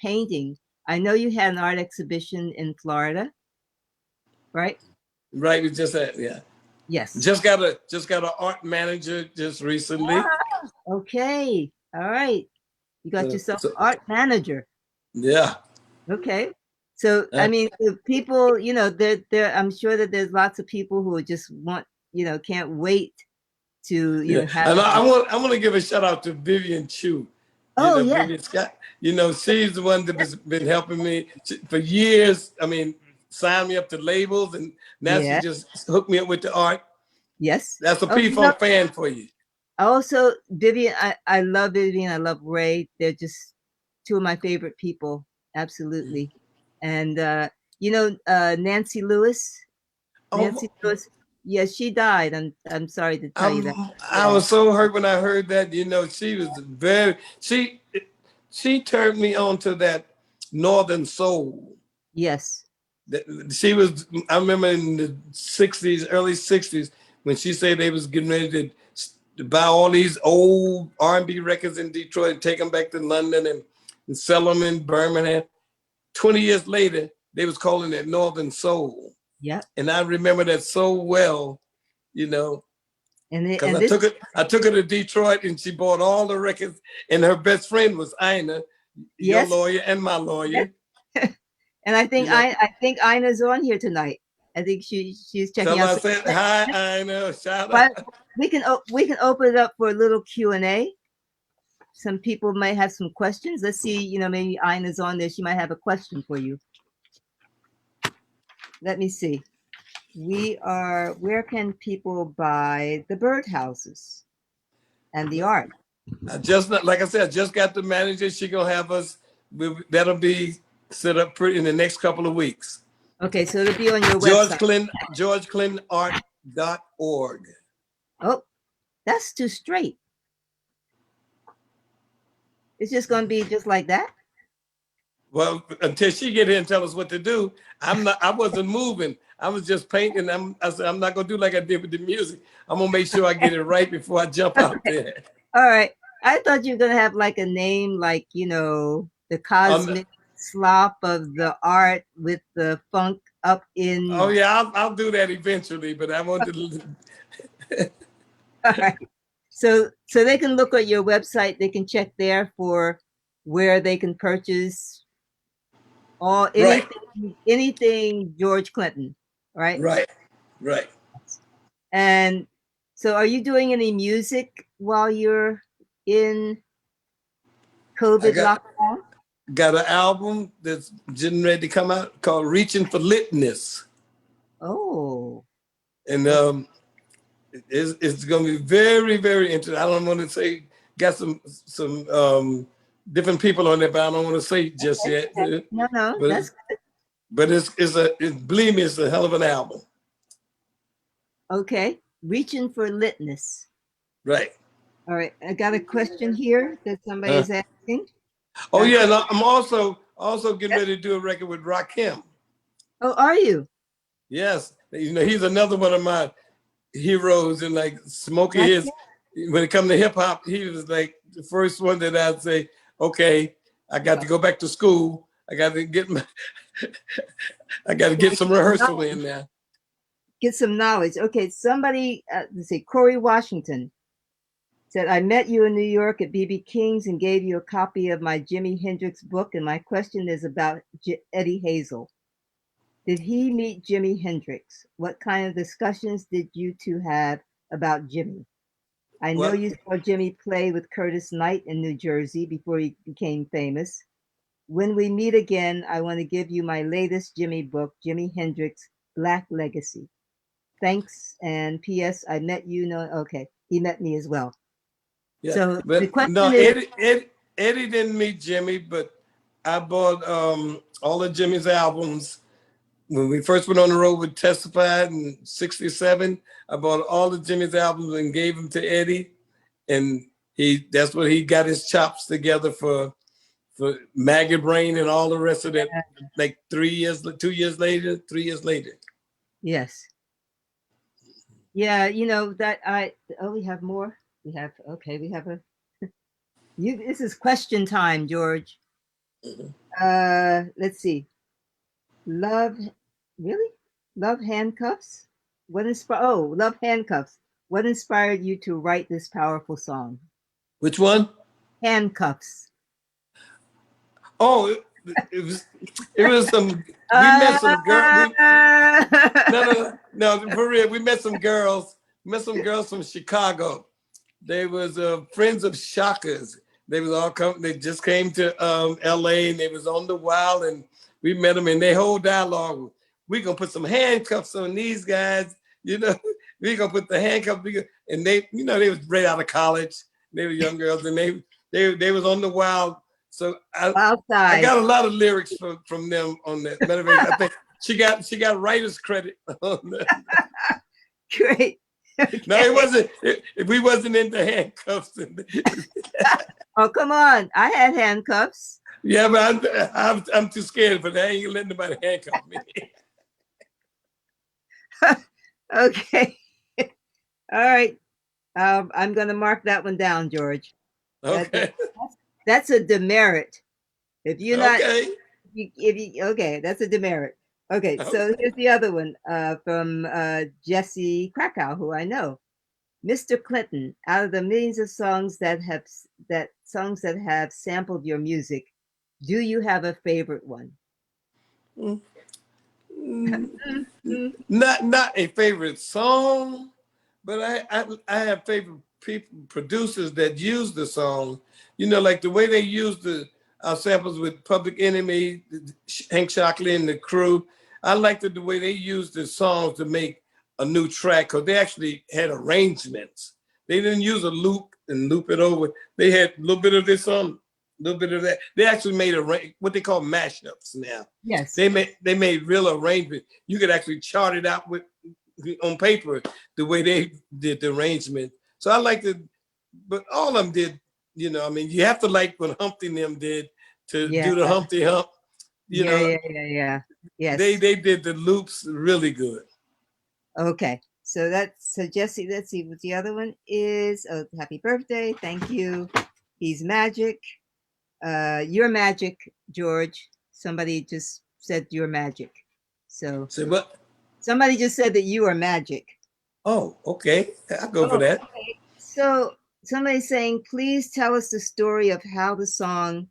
painting. I know you had an art exhibition in Florida, right? Right, we just had, yeah. Yes. Just got an art manager just recently. Okay. All right. You got yourself So- an art manager. Yeah. Okay. So I mean, the people, you know, there. I'm sure that there's lots of people who just want, you know, can't wait to, you know, have. And I want to give a shout out to Vivian Chu. Oh yeah. Vivian Scott. She's the one that has been helping me for years. I mean, sign me up to labels, and now she just hooked me up with the art. Yes. That's a P-Funk fan for you. Also, Vivian, I love Vivian. I love Ray. They're just two of my favorite people. Absolutely. And Nancy Lewis. Nancy Lewis. Yeah, she died. I'm sorry to tell you that. I was so hurt when I heard that. She was she turned me on to that Northern soul. Yes. She was. I remember in the '60s, early '60s, when she said they was getting ready to buy all these old R&B records in Detroit and take them back to London and sell them in Birmingham. 20 years later, they was calling it Northern soul. Yeah. And I remember that so well, because I took her to Detroit and she bought all the records, and her best friend was Ina, your lawyer and my lawyer. And I think Ina's on here tonight. I think she's checking out. So I said hi, Ina. Shout out. We can open it up for a little Q&A. Some people might have some questions. Let's see, maybe Ina's on there. She might have a question for you. Let me see. Where can people buy the birdhouses and the art? Like I said, I just got the manager. She gonna have us. That'll be set up in the next couple of weeks. Okay, so it'll be on your website. GeorgeClintonArt.org. Oh, that's too straight. It's just gonna be just like that. Well, until she get here and tell us what to do, I wasn't moving. I was just painting. I said, I'm not gonna do like I did with the music. I'm gonna make sure I get it right before I jump out there. All right. I thought you were gonna have like a name, like the cosmic slop of the art with the funk up in. Oh yeah, I'll do that eventually, but I want to. All right. So they can look at your website. They can check there for where they can purchase anything George Clinton, right? Right. And so, are you doing any music while you're in COVID lockdown? Got an album that's getting ready to come out called "Reaching for Litness." Oh. And it's going to be very, very interesting. I don't want to say, got some different people on there, but I don't want to say just yet. No, that's good. But believe me, it's a hell of an album. Okay, Reaching for Litness. Right. All right, I got a question here that somebody is asking. Oh yeah, and I'm also getting ready to do a record with Rakim. Oh, are you? Yes, he's another one of my heroes, and like Smokey when it comes to hip hop, he was like the first one that I'd say, okay, I got to go back to school. I got to get some rehearsal in there. Get some knowledge. Okay, somebody, let's see, Corey Washington said, I met you in New York at BB King's and gave you a copy of my Jimi Hendrix book. And my question is about Eddie Hazel. Did he meet Jimi Hendrix? What kind of discussions did you two have about Jimi? I know you saw Jimi play with Curtis Knight in New Jersey before he became famous. When we meet again, I want to give you my latest Jimi book, Jimi Hendrix, Black Legacy. Thanks. And P.S. I met you. Okay, he met me as well. Yeah, so but the question is, Eddie didn't meet Jimi, but I bought all of Jimmy's albums. When we first went on the road with Testified in '67, I bought all of Jimmy's albums and gave them to Eddie. And that's what he got his chops together for Maggot Brain and all the rest of that, like 2 years later. Yes. Yeah, we have more. We have this is question time, George. Let's see. Love Handcuffs? What inspired? Oh, Love Handcuffs. What inspired you to write this powerful song? Which one? Handcuffs. Oh, it was some. We met some girl. No, for real. We met some girls. Met some girls from Chicago. They was friends of Shaka's. They was all come. They just came to L.A. and they was on the wild, and we met them. And their whole dialogue, we gonna put some handcuffs on these guys. You know, we gonna put the handcuffs. And they, you know, they was right out of college. They were young girls, and they was on the wild. So I got a lot of lyrics from them on that. Matter of fact, I think she got writer's credit on that. Great. Okay. No, it wasn't. We wasn't into handcuffs. Oh, come on! I had handcuffs. Yeah, but I'm too scared for that. I ain't gonna let nobody handcuff me. Okay. All right. I'm gonna mark that one down, George. Okay. That's a demerit. If you're not, Okay. okay, that's a demerit. Okay, so here's the other one from Jesse Krakow, who I know. Mr. Clinton, out of the millions of songs that have sampled your music, do you have a favorite one? Not a favorite song, but I have favorite producers that use the song. You know, like the way they use the samples with Public Enemy, Hank Shockley and the crew. I liked the way they used the songs to make a new track, because they actually had arrangements. They didn't use a loop and loop it over. They had a little bit of this on, a little bit of that. They actually made what they call mashups now. Yes. They made real arrangement. You could actually chart it out on paper the way they did the arrangement. So I liked it, but all of them did. You know, I mean, you have to like what Humpty and them did to do the Humpty Hump. You know, Yes. They did the loops really good. Okay, so Jesse, let's see what the other one is. Oh, happy birthday. Thank you. He's magic. You're magic, George. Somebody just said you're magic. So say what? Somebody just said that you are magic. Oh, okay. I'll go for that. Okay. So somebody's saying, please tell us the story of how the song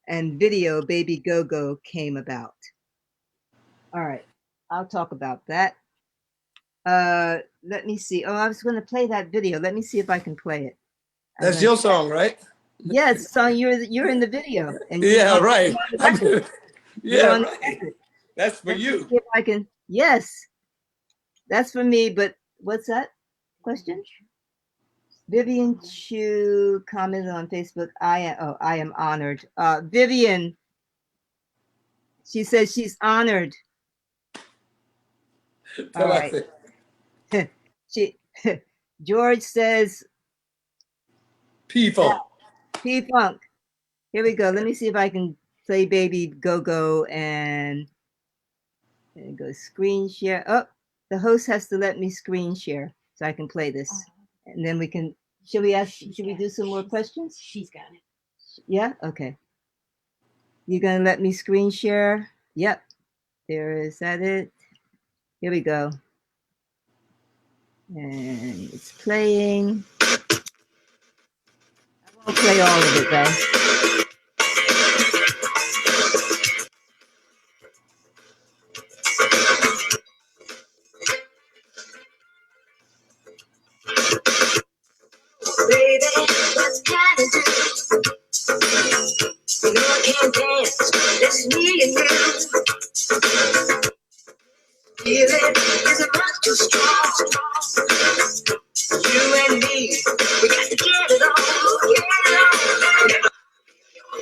and video Baby Go Go came about. All right, I'll talk about that. Let me see. Oh, I was going to play that video. Let me see if I can play it. That's your song, right? Yes, song. You're in the video. And yeah, right. Yeah, right. That's for you. See if I can. Yes, that's for me. But what's that question? Vivian Chu commented on Facebook. I am honored. Vivian, she says she's honored. All right. George says P-Funk. P-Funk. Here we go. Let me see if I can play Baby Go Go and go screen share. Oh, the host has to let me screen share so I can play this. And then we can, should we do some more questions? She's got it. Yeah? Okay. You're going to let me screen share? Yep. Is that it? Here we go. And it's playing. I won't play all of it, though. Baby, what can I do? You know I can't dance. It's me and you. Feeling is much too strong. You and me, we got to get it on. Get it on.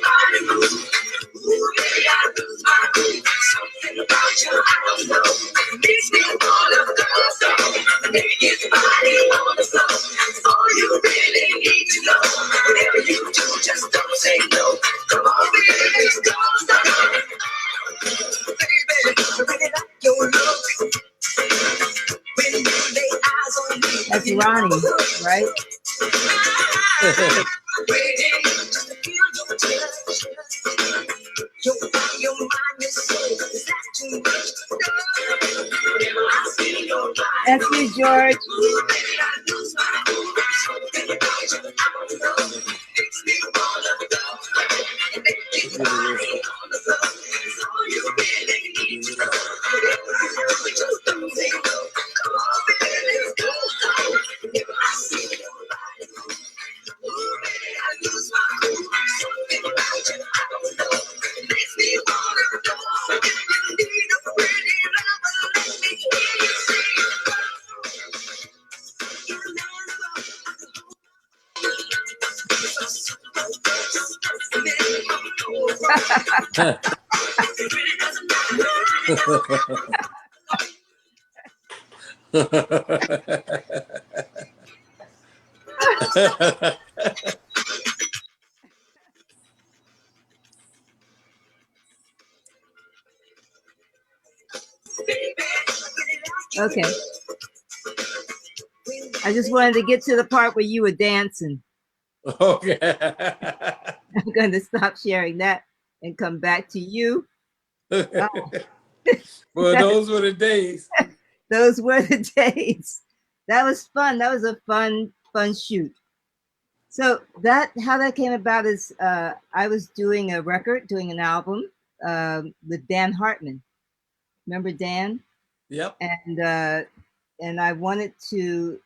Body move. Ooh, baby, I lose my cool. Something about you, I don't know. Makes me wanna go. Baby, get your body on the floor. All you really need to know. Whatever you do, just don't say no. Come on, baby, go. Baby, I really like your look. When you lay eyes on me. That's Ronnie, right? Waiting just to feel your touch. Your mind, your soul. Is that too much? Whenever I see your eyes. George. Okay. I just wanted to get to the part where you were dancing. Okay. I'm going to stop sharing that and come back to you. Well, those were the days. Those were the days. That was fun. That was a fun shoot. So how that came about is I was doing a record, doing an album with Dan Hartman. Remember Dan? Yep. And I wanted to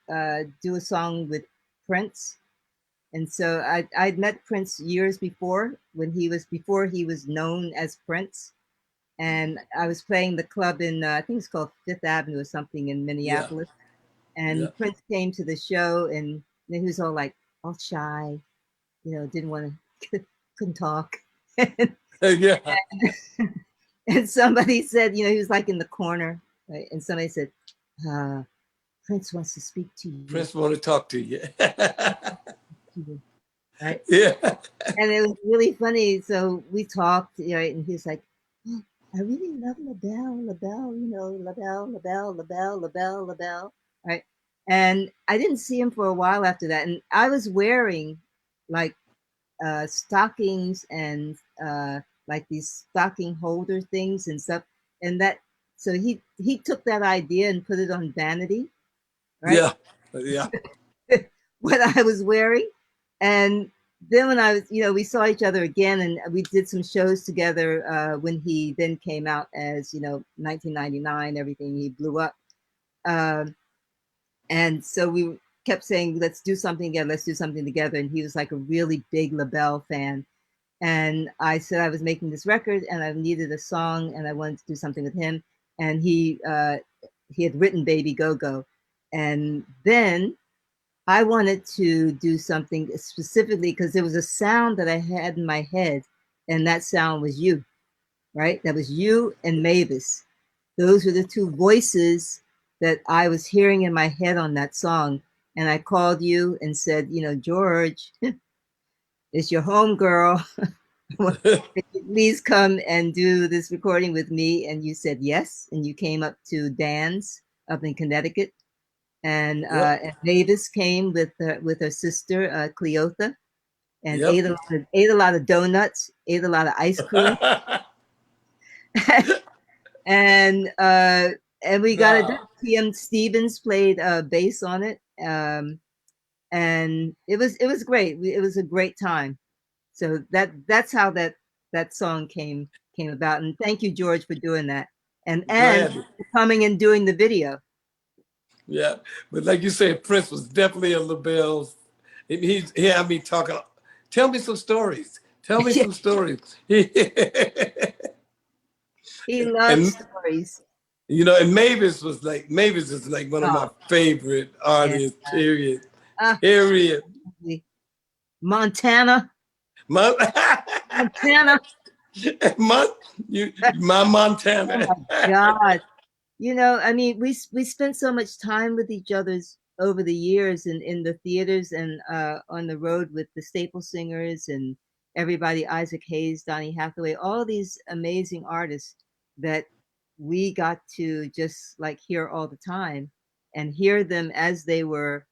do a song with Prince. And so I'd met Prince years before before he was known as Prince. And I was playing the club in, I think it's called Fifth Avenue or something in Minneapolis. Yeah. And Prince came to the show and then he was all shy, didn't want to, couldn't talk. Yeah. And somebody said, he was in the corner, right? And somebody said, Prince wants to speak to you. Prince want to talk to you. Right? Yeah. And it was really funny. So we talked, right? And he was like, oh, I really love Labelle, Labelle, right? And I didn't see him for a while after that. And I was wearing stockings and these stocking holder things and stuff. And so he took that idea and put it on Vanity, right? Yeah. What I was wearing. And then when I was, we saw each other again and we did some shows together when he then came out as, 1999, everything, he blew up. And so we kept saying, let's do something together. And he was a really big Labelle fan. And I said I was making this record and I needed a song and I wanted to do something with him. And he had written Baby Go Go. And then I wanted to do something specifically because there was a sound that I had in my head, and that sound was you, right? That was you and Mavis. Those were the two voices that I was hearing in my head on that song. And I called you and said, George, it's your home girl. Please come and do this recording with me. And you said yes. And you came up to Dan's up in Connecticut. And Mavis came with her sister Cleotha, and ate a lot of donuts, ate a lot of ice cream, and we got it done. T.M. Stevens played bass on it, and it was great. It was a great time. So that's how that song came about. And thank you, George, for doing that, and for coming and doing the video. Yeah, but like you said, Prince was definitely a Labelle. He had me talking. Tell me some stories. Tell me some stories. He loves stories. And Mavis is one of my favorite artists. Period. Period. Montana. Montana. My Montana. Oh my God. We spent so much time with each other over the years in the theaters and on the road with the Staple Singers and everybody, Isaac Hayes, Donny Hathaway, all these amazing artists that we got to just hear all the time and hear them as they were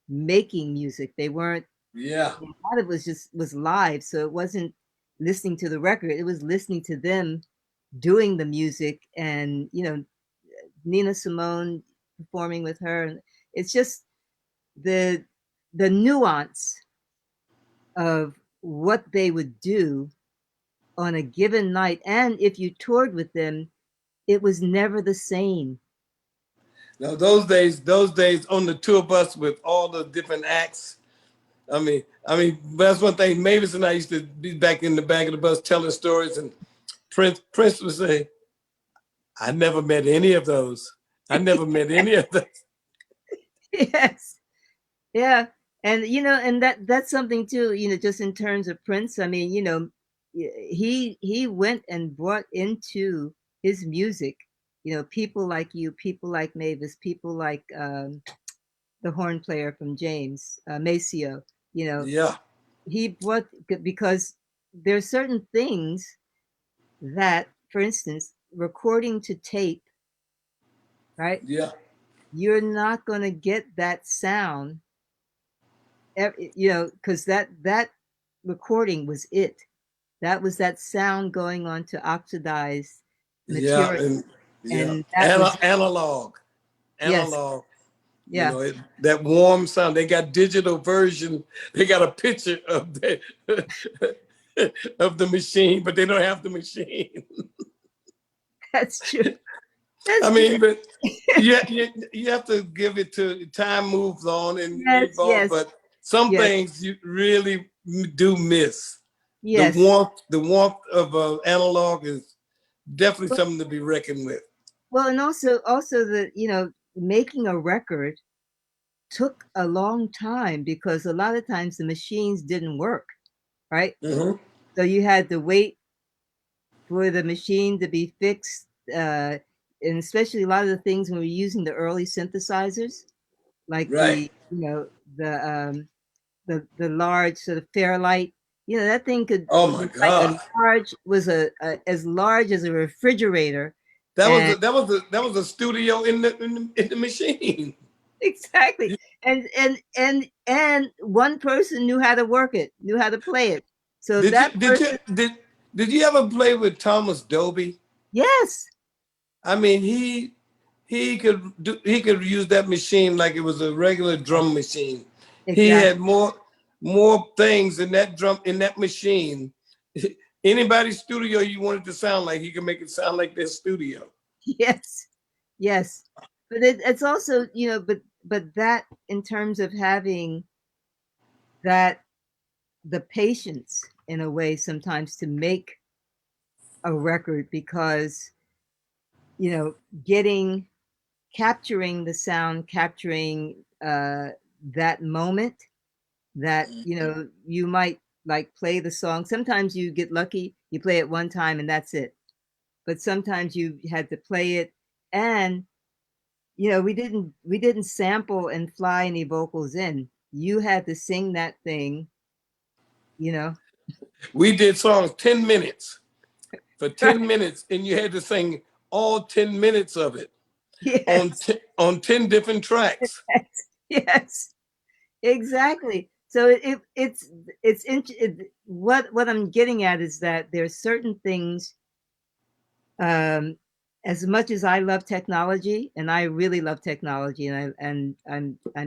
making music. They weren't, a lot of it was live. So it wasn't listening to the record. It was listening to them doing the music and, Nina Simone performing with her. It's just the nuance of what they would do on a given night. And if you toured with them, it was never the same. Now those days on the tour bus with all the different acts. I mean, that's one thing. Mavis and I used to be back in the back of the bus telling stories, and Prince would say, "I never met any of those. I never met any of those." Yes. Yeah. And and that's something too, just in terms of Prince. I mean, he went and brought into his music, people like you, people like Mavis, people like the horn player from James, Maceo, Yeah, he brought, because there's certain things that, for instance, recording to tape, right? yeah, You're not going to get that sound, because that recording was it. That was that sound going on to oxidized yeah, material. and yeah, And that was, analog. yes, yeah. That warm sound. They got digital version. They got a picture of the of the machine, but they don't have the machine. That's true. I That's mean, true. but you have to give it to time moves on and Yes, evolve. yes, But some yes, things you really do miss. yes. The warmth of analog is definitely something to be reckoned with. Well, and also the, making a record took a long time because a lot of times the machines didn't work, right? Mm-hmm. So you had to wait for the machine to be fixed, and especially a lot of the things when we were using the early synthesizers, like Right. the large sort of Fairlight. That thing could Oh my was like God. as large as a refrigerator. That was And that was a studio in the machine. exactly. And one person knew how to work it, knew how to play it. So Did you that person, did you ever play with Thomas Dolby? yes, I mean, he could use that machine like it was a regular drum machine. He had exactly. more things in that drum in that machine. Anybody's studio you wanted to sound like, he could make it sound like their studio. Yes, yes. But it's also, but that, in terms of having that, the patience in a way sometimes to make a record, because, getting, capturing the sound, capturing that moment that, you might like play the song. Sometimes you get lucky, you play it one time and that's it. But sometimes you had to play it, and we didn't sample and fly any vocals in. You had to sing that thing, you know. We did songs 10 minutes for 10 Right. minutes, and you had to sing all 10 minutes of it Yes. on 10 different tracks. Yes. Exactly. So what I'm getting at is that there's certain things, as much as I love technology, and I really love technology, and I'm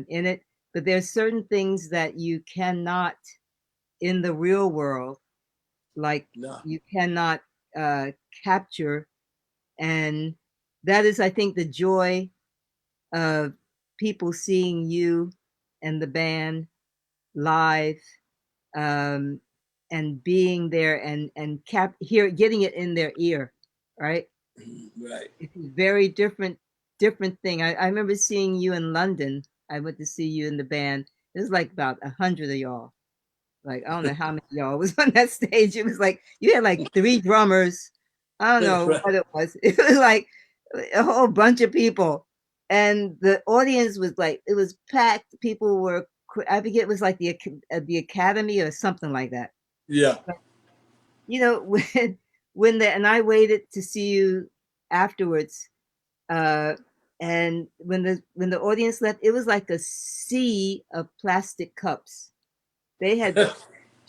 in it, but there's certain things that you cannot, in the real world, like, No. you cannot uh, capture. And that is, I think, the joy of people seeing you and the band live, um, and being there, and getting it in their ear, right? Right. It's a very different thing. I remember seeing you in London. I went to see you in the band. There's like about 100 of y'all. Like, I don't know how many of y'all was on that stage. It was like you had like 3 drummers. I don't know Right. what it was. It was like a whole bunch of people, and the audience was like, it was packed. People were, I forget, it was like the Academy or something like that. Yeah. And I waited to see you afterwards, uh, and when the audience left, it was like a sea of plastic cups. They had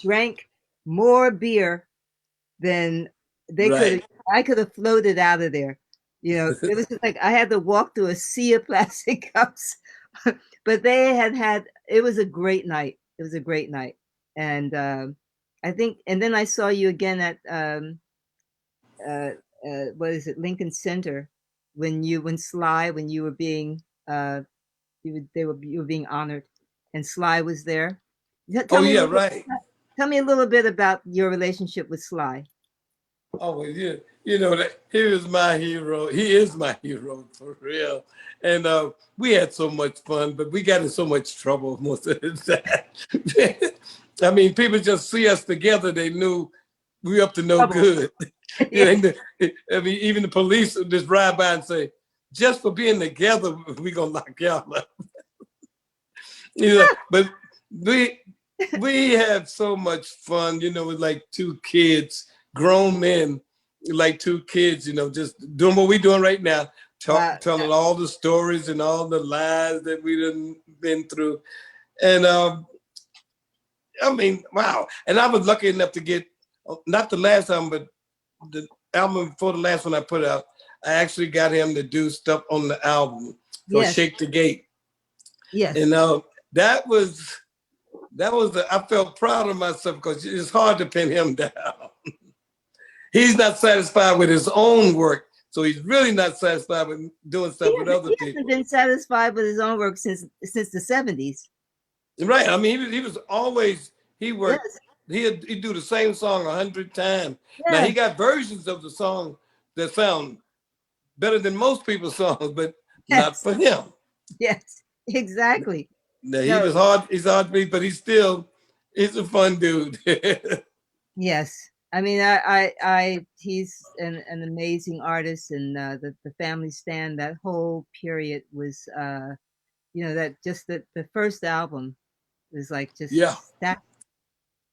drank more beer than they could Right. have. I could have floated out of there. It was just like I had to walk through a sea of plastic cups but they had it was a great night. It was a great night. And I think, and then I saw you again at what is it, Lincoln Center, when Sly, when you were being you were being honored, and Sly was there. Oh yeah, right. Tell me a little bit about your relationship with Sly. Oh, well, you know that he was my hero. He is my hero for real. And we had so much fun, but we got in so much trouble most of the time. I mean, people just see us together, they knew we up to no Trouble. good. Yeah. I mean, even the police would just ride by and say, just for being together, we gonna lock y'all up. But we had so much fun, with like two kids, grown men, like two kids, just doing what we're doing right now, telling all the stories and all the lies that we done been through. And I mean, wow. And I was lucky enough to get, not the last time, but the album before the last one I put out, I actually got him to do stuff on the album for Shake the Gate. Yes. And that was I felt proud of myself because it's hard to pin him down. He's not satisfied with his own work, so he's really not satisfied with doing stuff with other people. He hasn't been satisfied with his own work since the 70s. Right. I mean, he was always, he worked. Yes. He'd do the same song 100 times. Yes. Now he got versions of the song that sound better than most people's songs, but not for him. Yes, exactly. Now, he's hard to beat, but he's a fun dude. Yes. I mean, he's an amazing artist, and the Family Stand, that whole period was, that just the first album was like just that,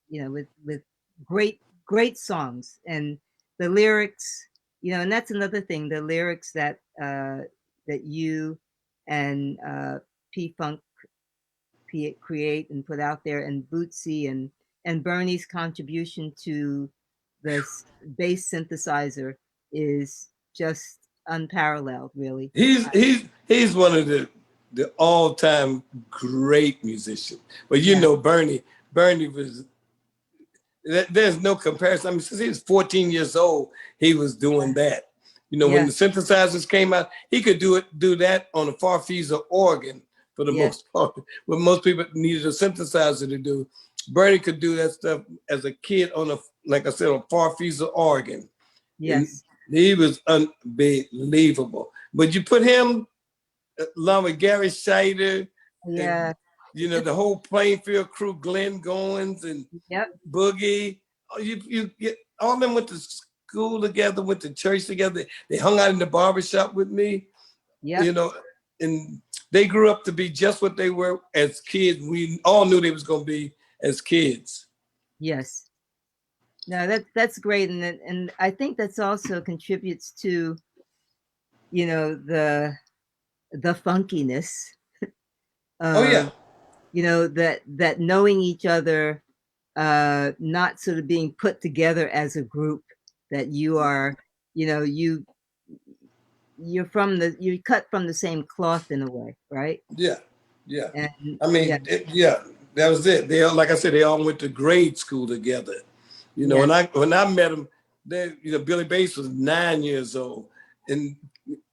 with great songs, and the lyrics, and that's another thing, the lyrics that you and P-Funk create and put out there, and Bootsy and Bernie's contribution to this bass synthesizer is just unparalleled, really. He's one of the all-time great musicians. But Bernie was, there's no comparison. I mean, since he was 14 years old, he was doing that. When the synthesizers came out, he could do that on a Farfisa organ for the most part. What most people needed a synthesizer to do, Bernie could do that stuff as a kid on like I said, a Farfisa organ. Yes. And he was unbelievable. But you put him along with Gary Scheider, and, the whole Plainfield crew, Glenn Goins and Boogie, you get all of them went to school together, went to church together. They hung out in the barbershop with me. And they grew up to be just what they were as kids. We all knew they was going to be as kids. Yes. No, that's great. And I think that's also contributes to, the funkiness. That knowing each other, not sort of being put together as a group, that you are, you're cut from the same cloth in a way, right? Yeah. And, I mean, that was it. They, like I said, they all went to grade school together. When I met them, Billy Bass was 9 years old, and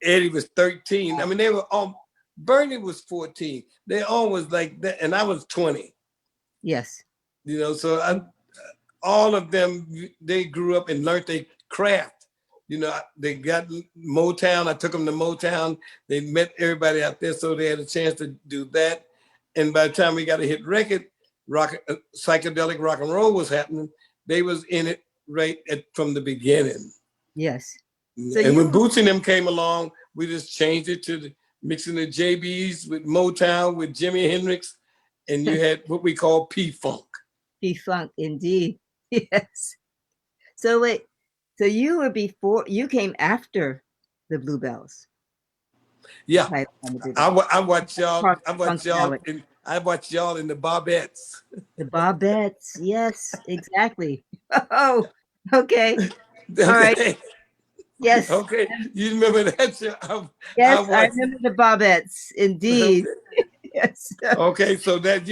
Eddie was 13. I mean, they were all. Bernie was 14. They all was like that, and I was 20. Yes. So all of them, they grew up and learned their craft. They got Motown. I took them to Motown. They met everybody out there, so they had a chance to do that. And by the time we got a hit record, psychedelic rock and roll was happening. They was in it from the beginning. Yes. And when Boots and them came along, we just changed it to mixing the JBs with Motown, with Jimi Hendrix, and you had what we call P-Funk. P-Funk, indeed. Yes. So wait, so you came after the Bluebells. Yeah. I watched y'all. I watched y'all in the Barbettes. The Barbettes, yes, exactly. Oh, okay. All right. Yes. Okay. You remember that show? Yes, I remember the Barbettes, indeed. Yes. Okay, so that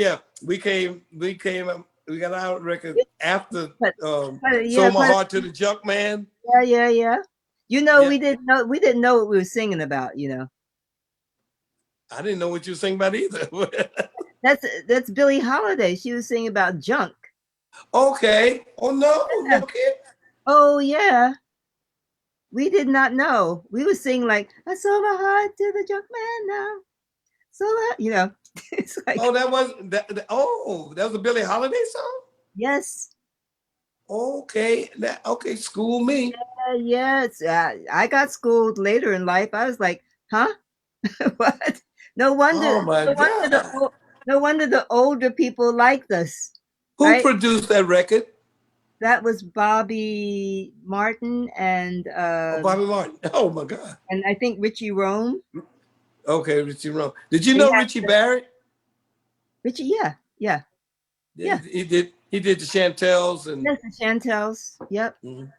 we got our record after But, yeah, Sold My Heart to the Junk Man. yeah. You know, Yeah. we didn't know what we were singing about. You know, I didn't know what you were singing about either. that's Billie Holiday. She was singing about junk. Okay. Oh no kid. Oh yeah. We did not know. We were singing like I sold my heart to the junk man now. So you know, it's like Oh, that was that was a Billie Holiday song? yes. Okay. School me. Yes. I got schooled later in life. I was like, huh? What? No wonder. Oh my No wonder God. no wonder the older people liked us, Who right? produced that record? That was Bobby Martin Oh, Bobby Martin. Oh my God. and I think Richie Rome. Okay, Richie Rome. Did you They know had Richie Barrett? Richie, yeah. Yeah, he did the Chantels and Yes, the Chantels. Yep. Mhm.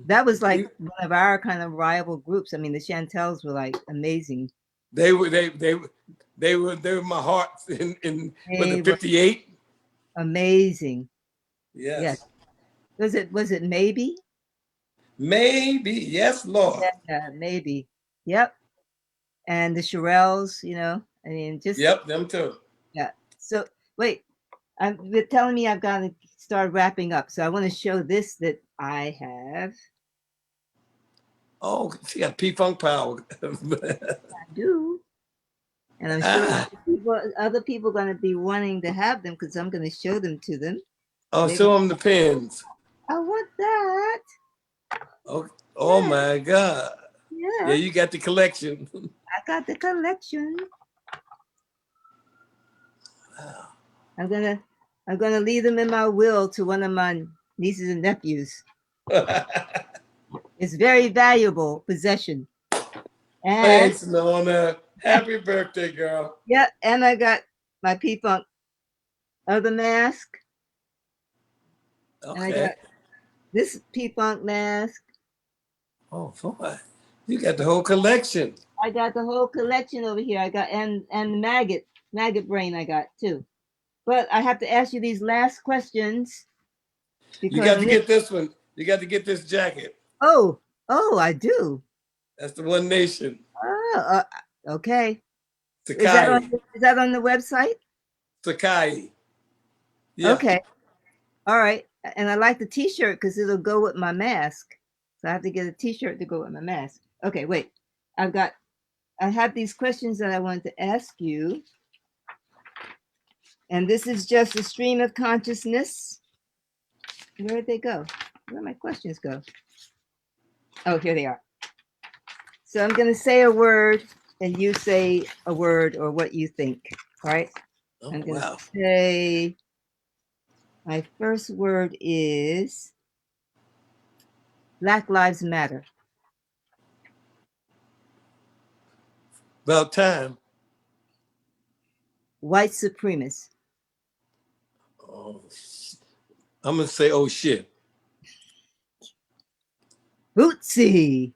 That was like He- one of our kind of rival groups. I mean, the Chantels were like amazing. they were my heart in with the They were 58. amazing. Yes. Yes. Was it maybe? Maybe. Yes, Lord. Yeah, maybe. Yep. And the Shirelles, you know, I mean, just Yep, them too. yeah. So wait, you're telling me I've got to start wrapping up. So I want to show this that I have. Oh, she got P-Funk power. I do. And I'm sure other people are going to be wanting to have them because I'm going to show them to them. Oh, They're show them the pins. I want that. Oh my God. Yeah. Yeah, you got the collection. I got the collection. Wow. I'm gonna leave them in my will to one of my nieces and nephews. It's very valuable possession. And Thanks, Nona. Happy birthday, girl. yeah, and I got my P-Funk other mask. And I got Okay. this P-Funk mask. Oh boy. You got the whole collection. I got the whole collection over here. I got and maggot brain I got too. But I have to ask you these last questions You because got to get this one. You got to get this jacket. oh, I do. That's the One Nation. Oh, okay. Sakai. Is that on the website? Sakai. Yeah. Okay. All right. And I like the t-shirt because it'll go with my mask. So I have to get a t-shirt to go with my mask. Okay, wait. I have these questions that I wanted to ask you. And this is just a stream of consciousness. Where'd they go? Where'd my questions go? Oh, here they are. So I'm going to say a word and you say a word or what you think. All right. Oh, I'm going to wow. say my first word is Black Lives Matter. About time. White supremacist. Oh, I'm going to say, oh, shit. Bootsy.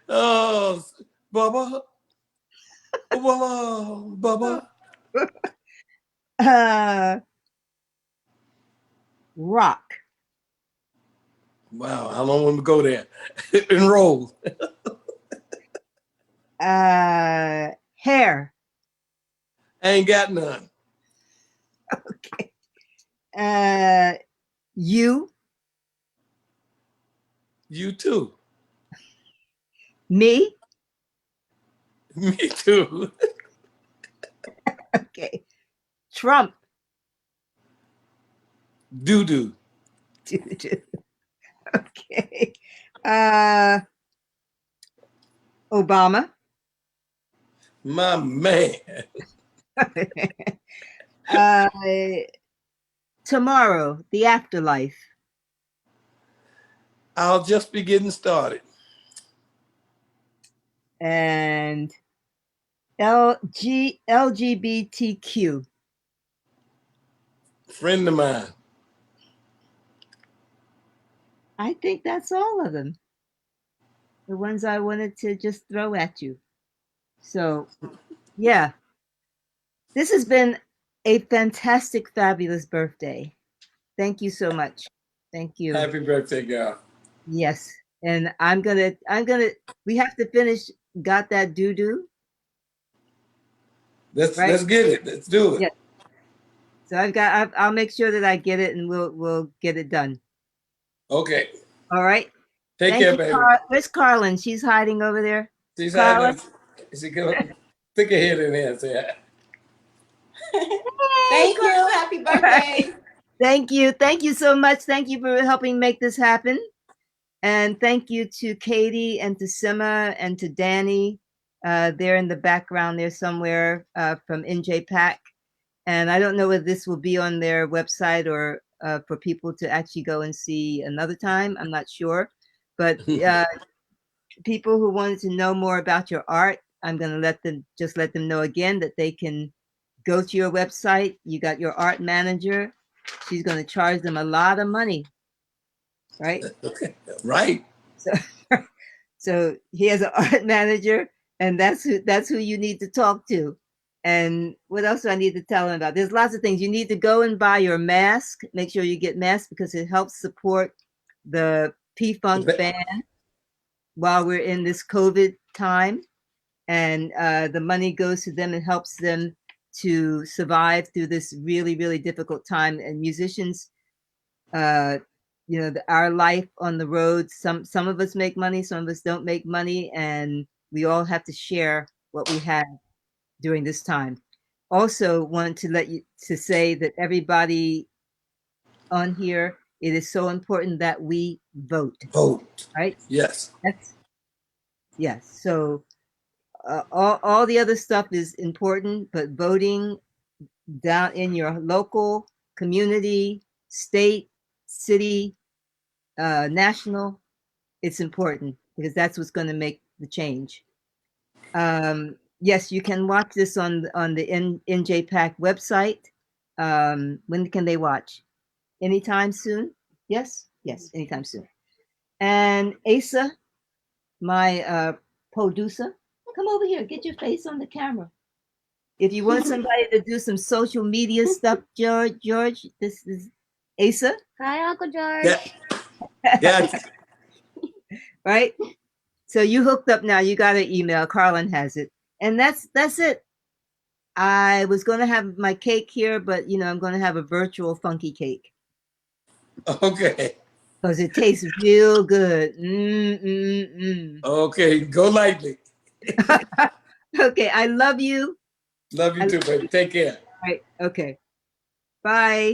Oh, Bubba. Bubba. Rock. Wow, I don't want to go there. Enroll. Hair. Ain't got none. Okay. You. You too. Me. Me too. Okay. Trump. Doo-doo. Okay. Obama. My man. Tomorrow, the afterlife. I'll just be getting started. And LGBTQ. Friend of mine. I think that's all of them. The ones I wanted to just throw at you. So, yeah. This has been a fantastic, fabulous birthday. Thank you so much. Thank you. Happy birthday, girl. Yes. And we have to finish Got That Doo-Doo, right? Let's get it. Let's do it. Yeah. So I'll make sure that I get it and we'll get it done. Okay. All right. Take Thank care, you, baby. Where's Carlin? She's hiding over there. She's Carlin. having. She go stick her head in there and say, Thank you. Happy birthday. Thank you. Thank you so much. Thank you for helping make this happen. And thank you to Katie and to Sima and to Danny. They're in the background there somewhere from NJ Pack. And I don't know whether this will be on their website or for people to actually go and see another time. I'm not sure. But people who wanted to know more about your art, I'm going to let them know again that they can go to your website. You got your art manager. She's going to charge them a lot of money, right? right. So he has an art manager, and that's who you need to talk to. And what else do I need to tell him about? There's lots of things. You need to go and buy your mask. Make sure you get masks because it helps support the P-Funk band while we're in this COVID time. And the money goes to them and helps them to survive through this really, really difficult time. And musicians, our life on the road, some of us make money, some of us don't make money, and we all have to share what we have during this time. Also want to say that everybody on here, it is so important that we vote. Vote. Right? Yes. Yes. So all the other stuff is important, but voting down in your local community, state, city, national, it's important because that's what's going to make the change. Yes, you can watch this on the NJPAC website. When can they watch? Anytime soon? Yes, anytime soon. And Asa, my producer, come over here. Get your face on the camera. If you want somebody to do some social media stuff, George, this is Asa. Hi, Uncle George. Yeah. Right? So you hooked up now. You got an email. Carlin has it. And that's it. I was going to have my cake here, but, I'm going to have a virtual funky cake. Okay. Because it tastes real good. Okay. Go lightly. Okay. I love you. Love you too, baby. Take care. All right. Okay. Bye.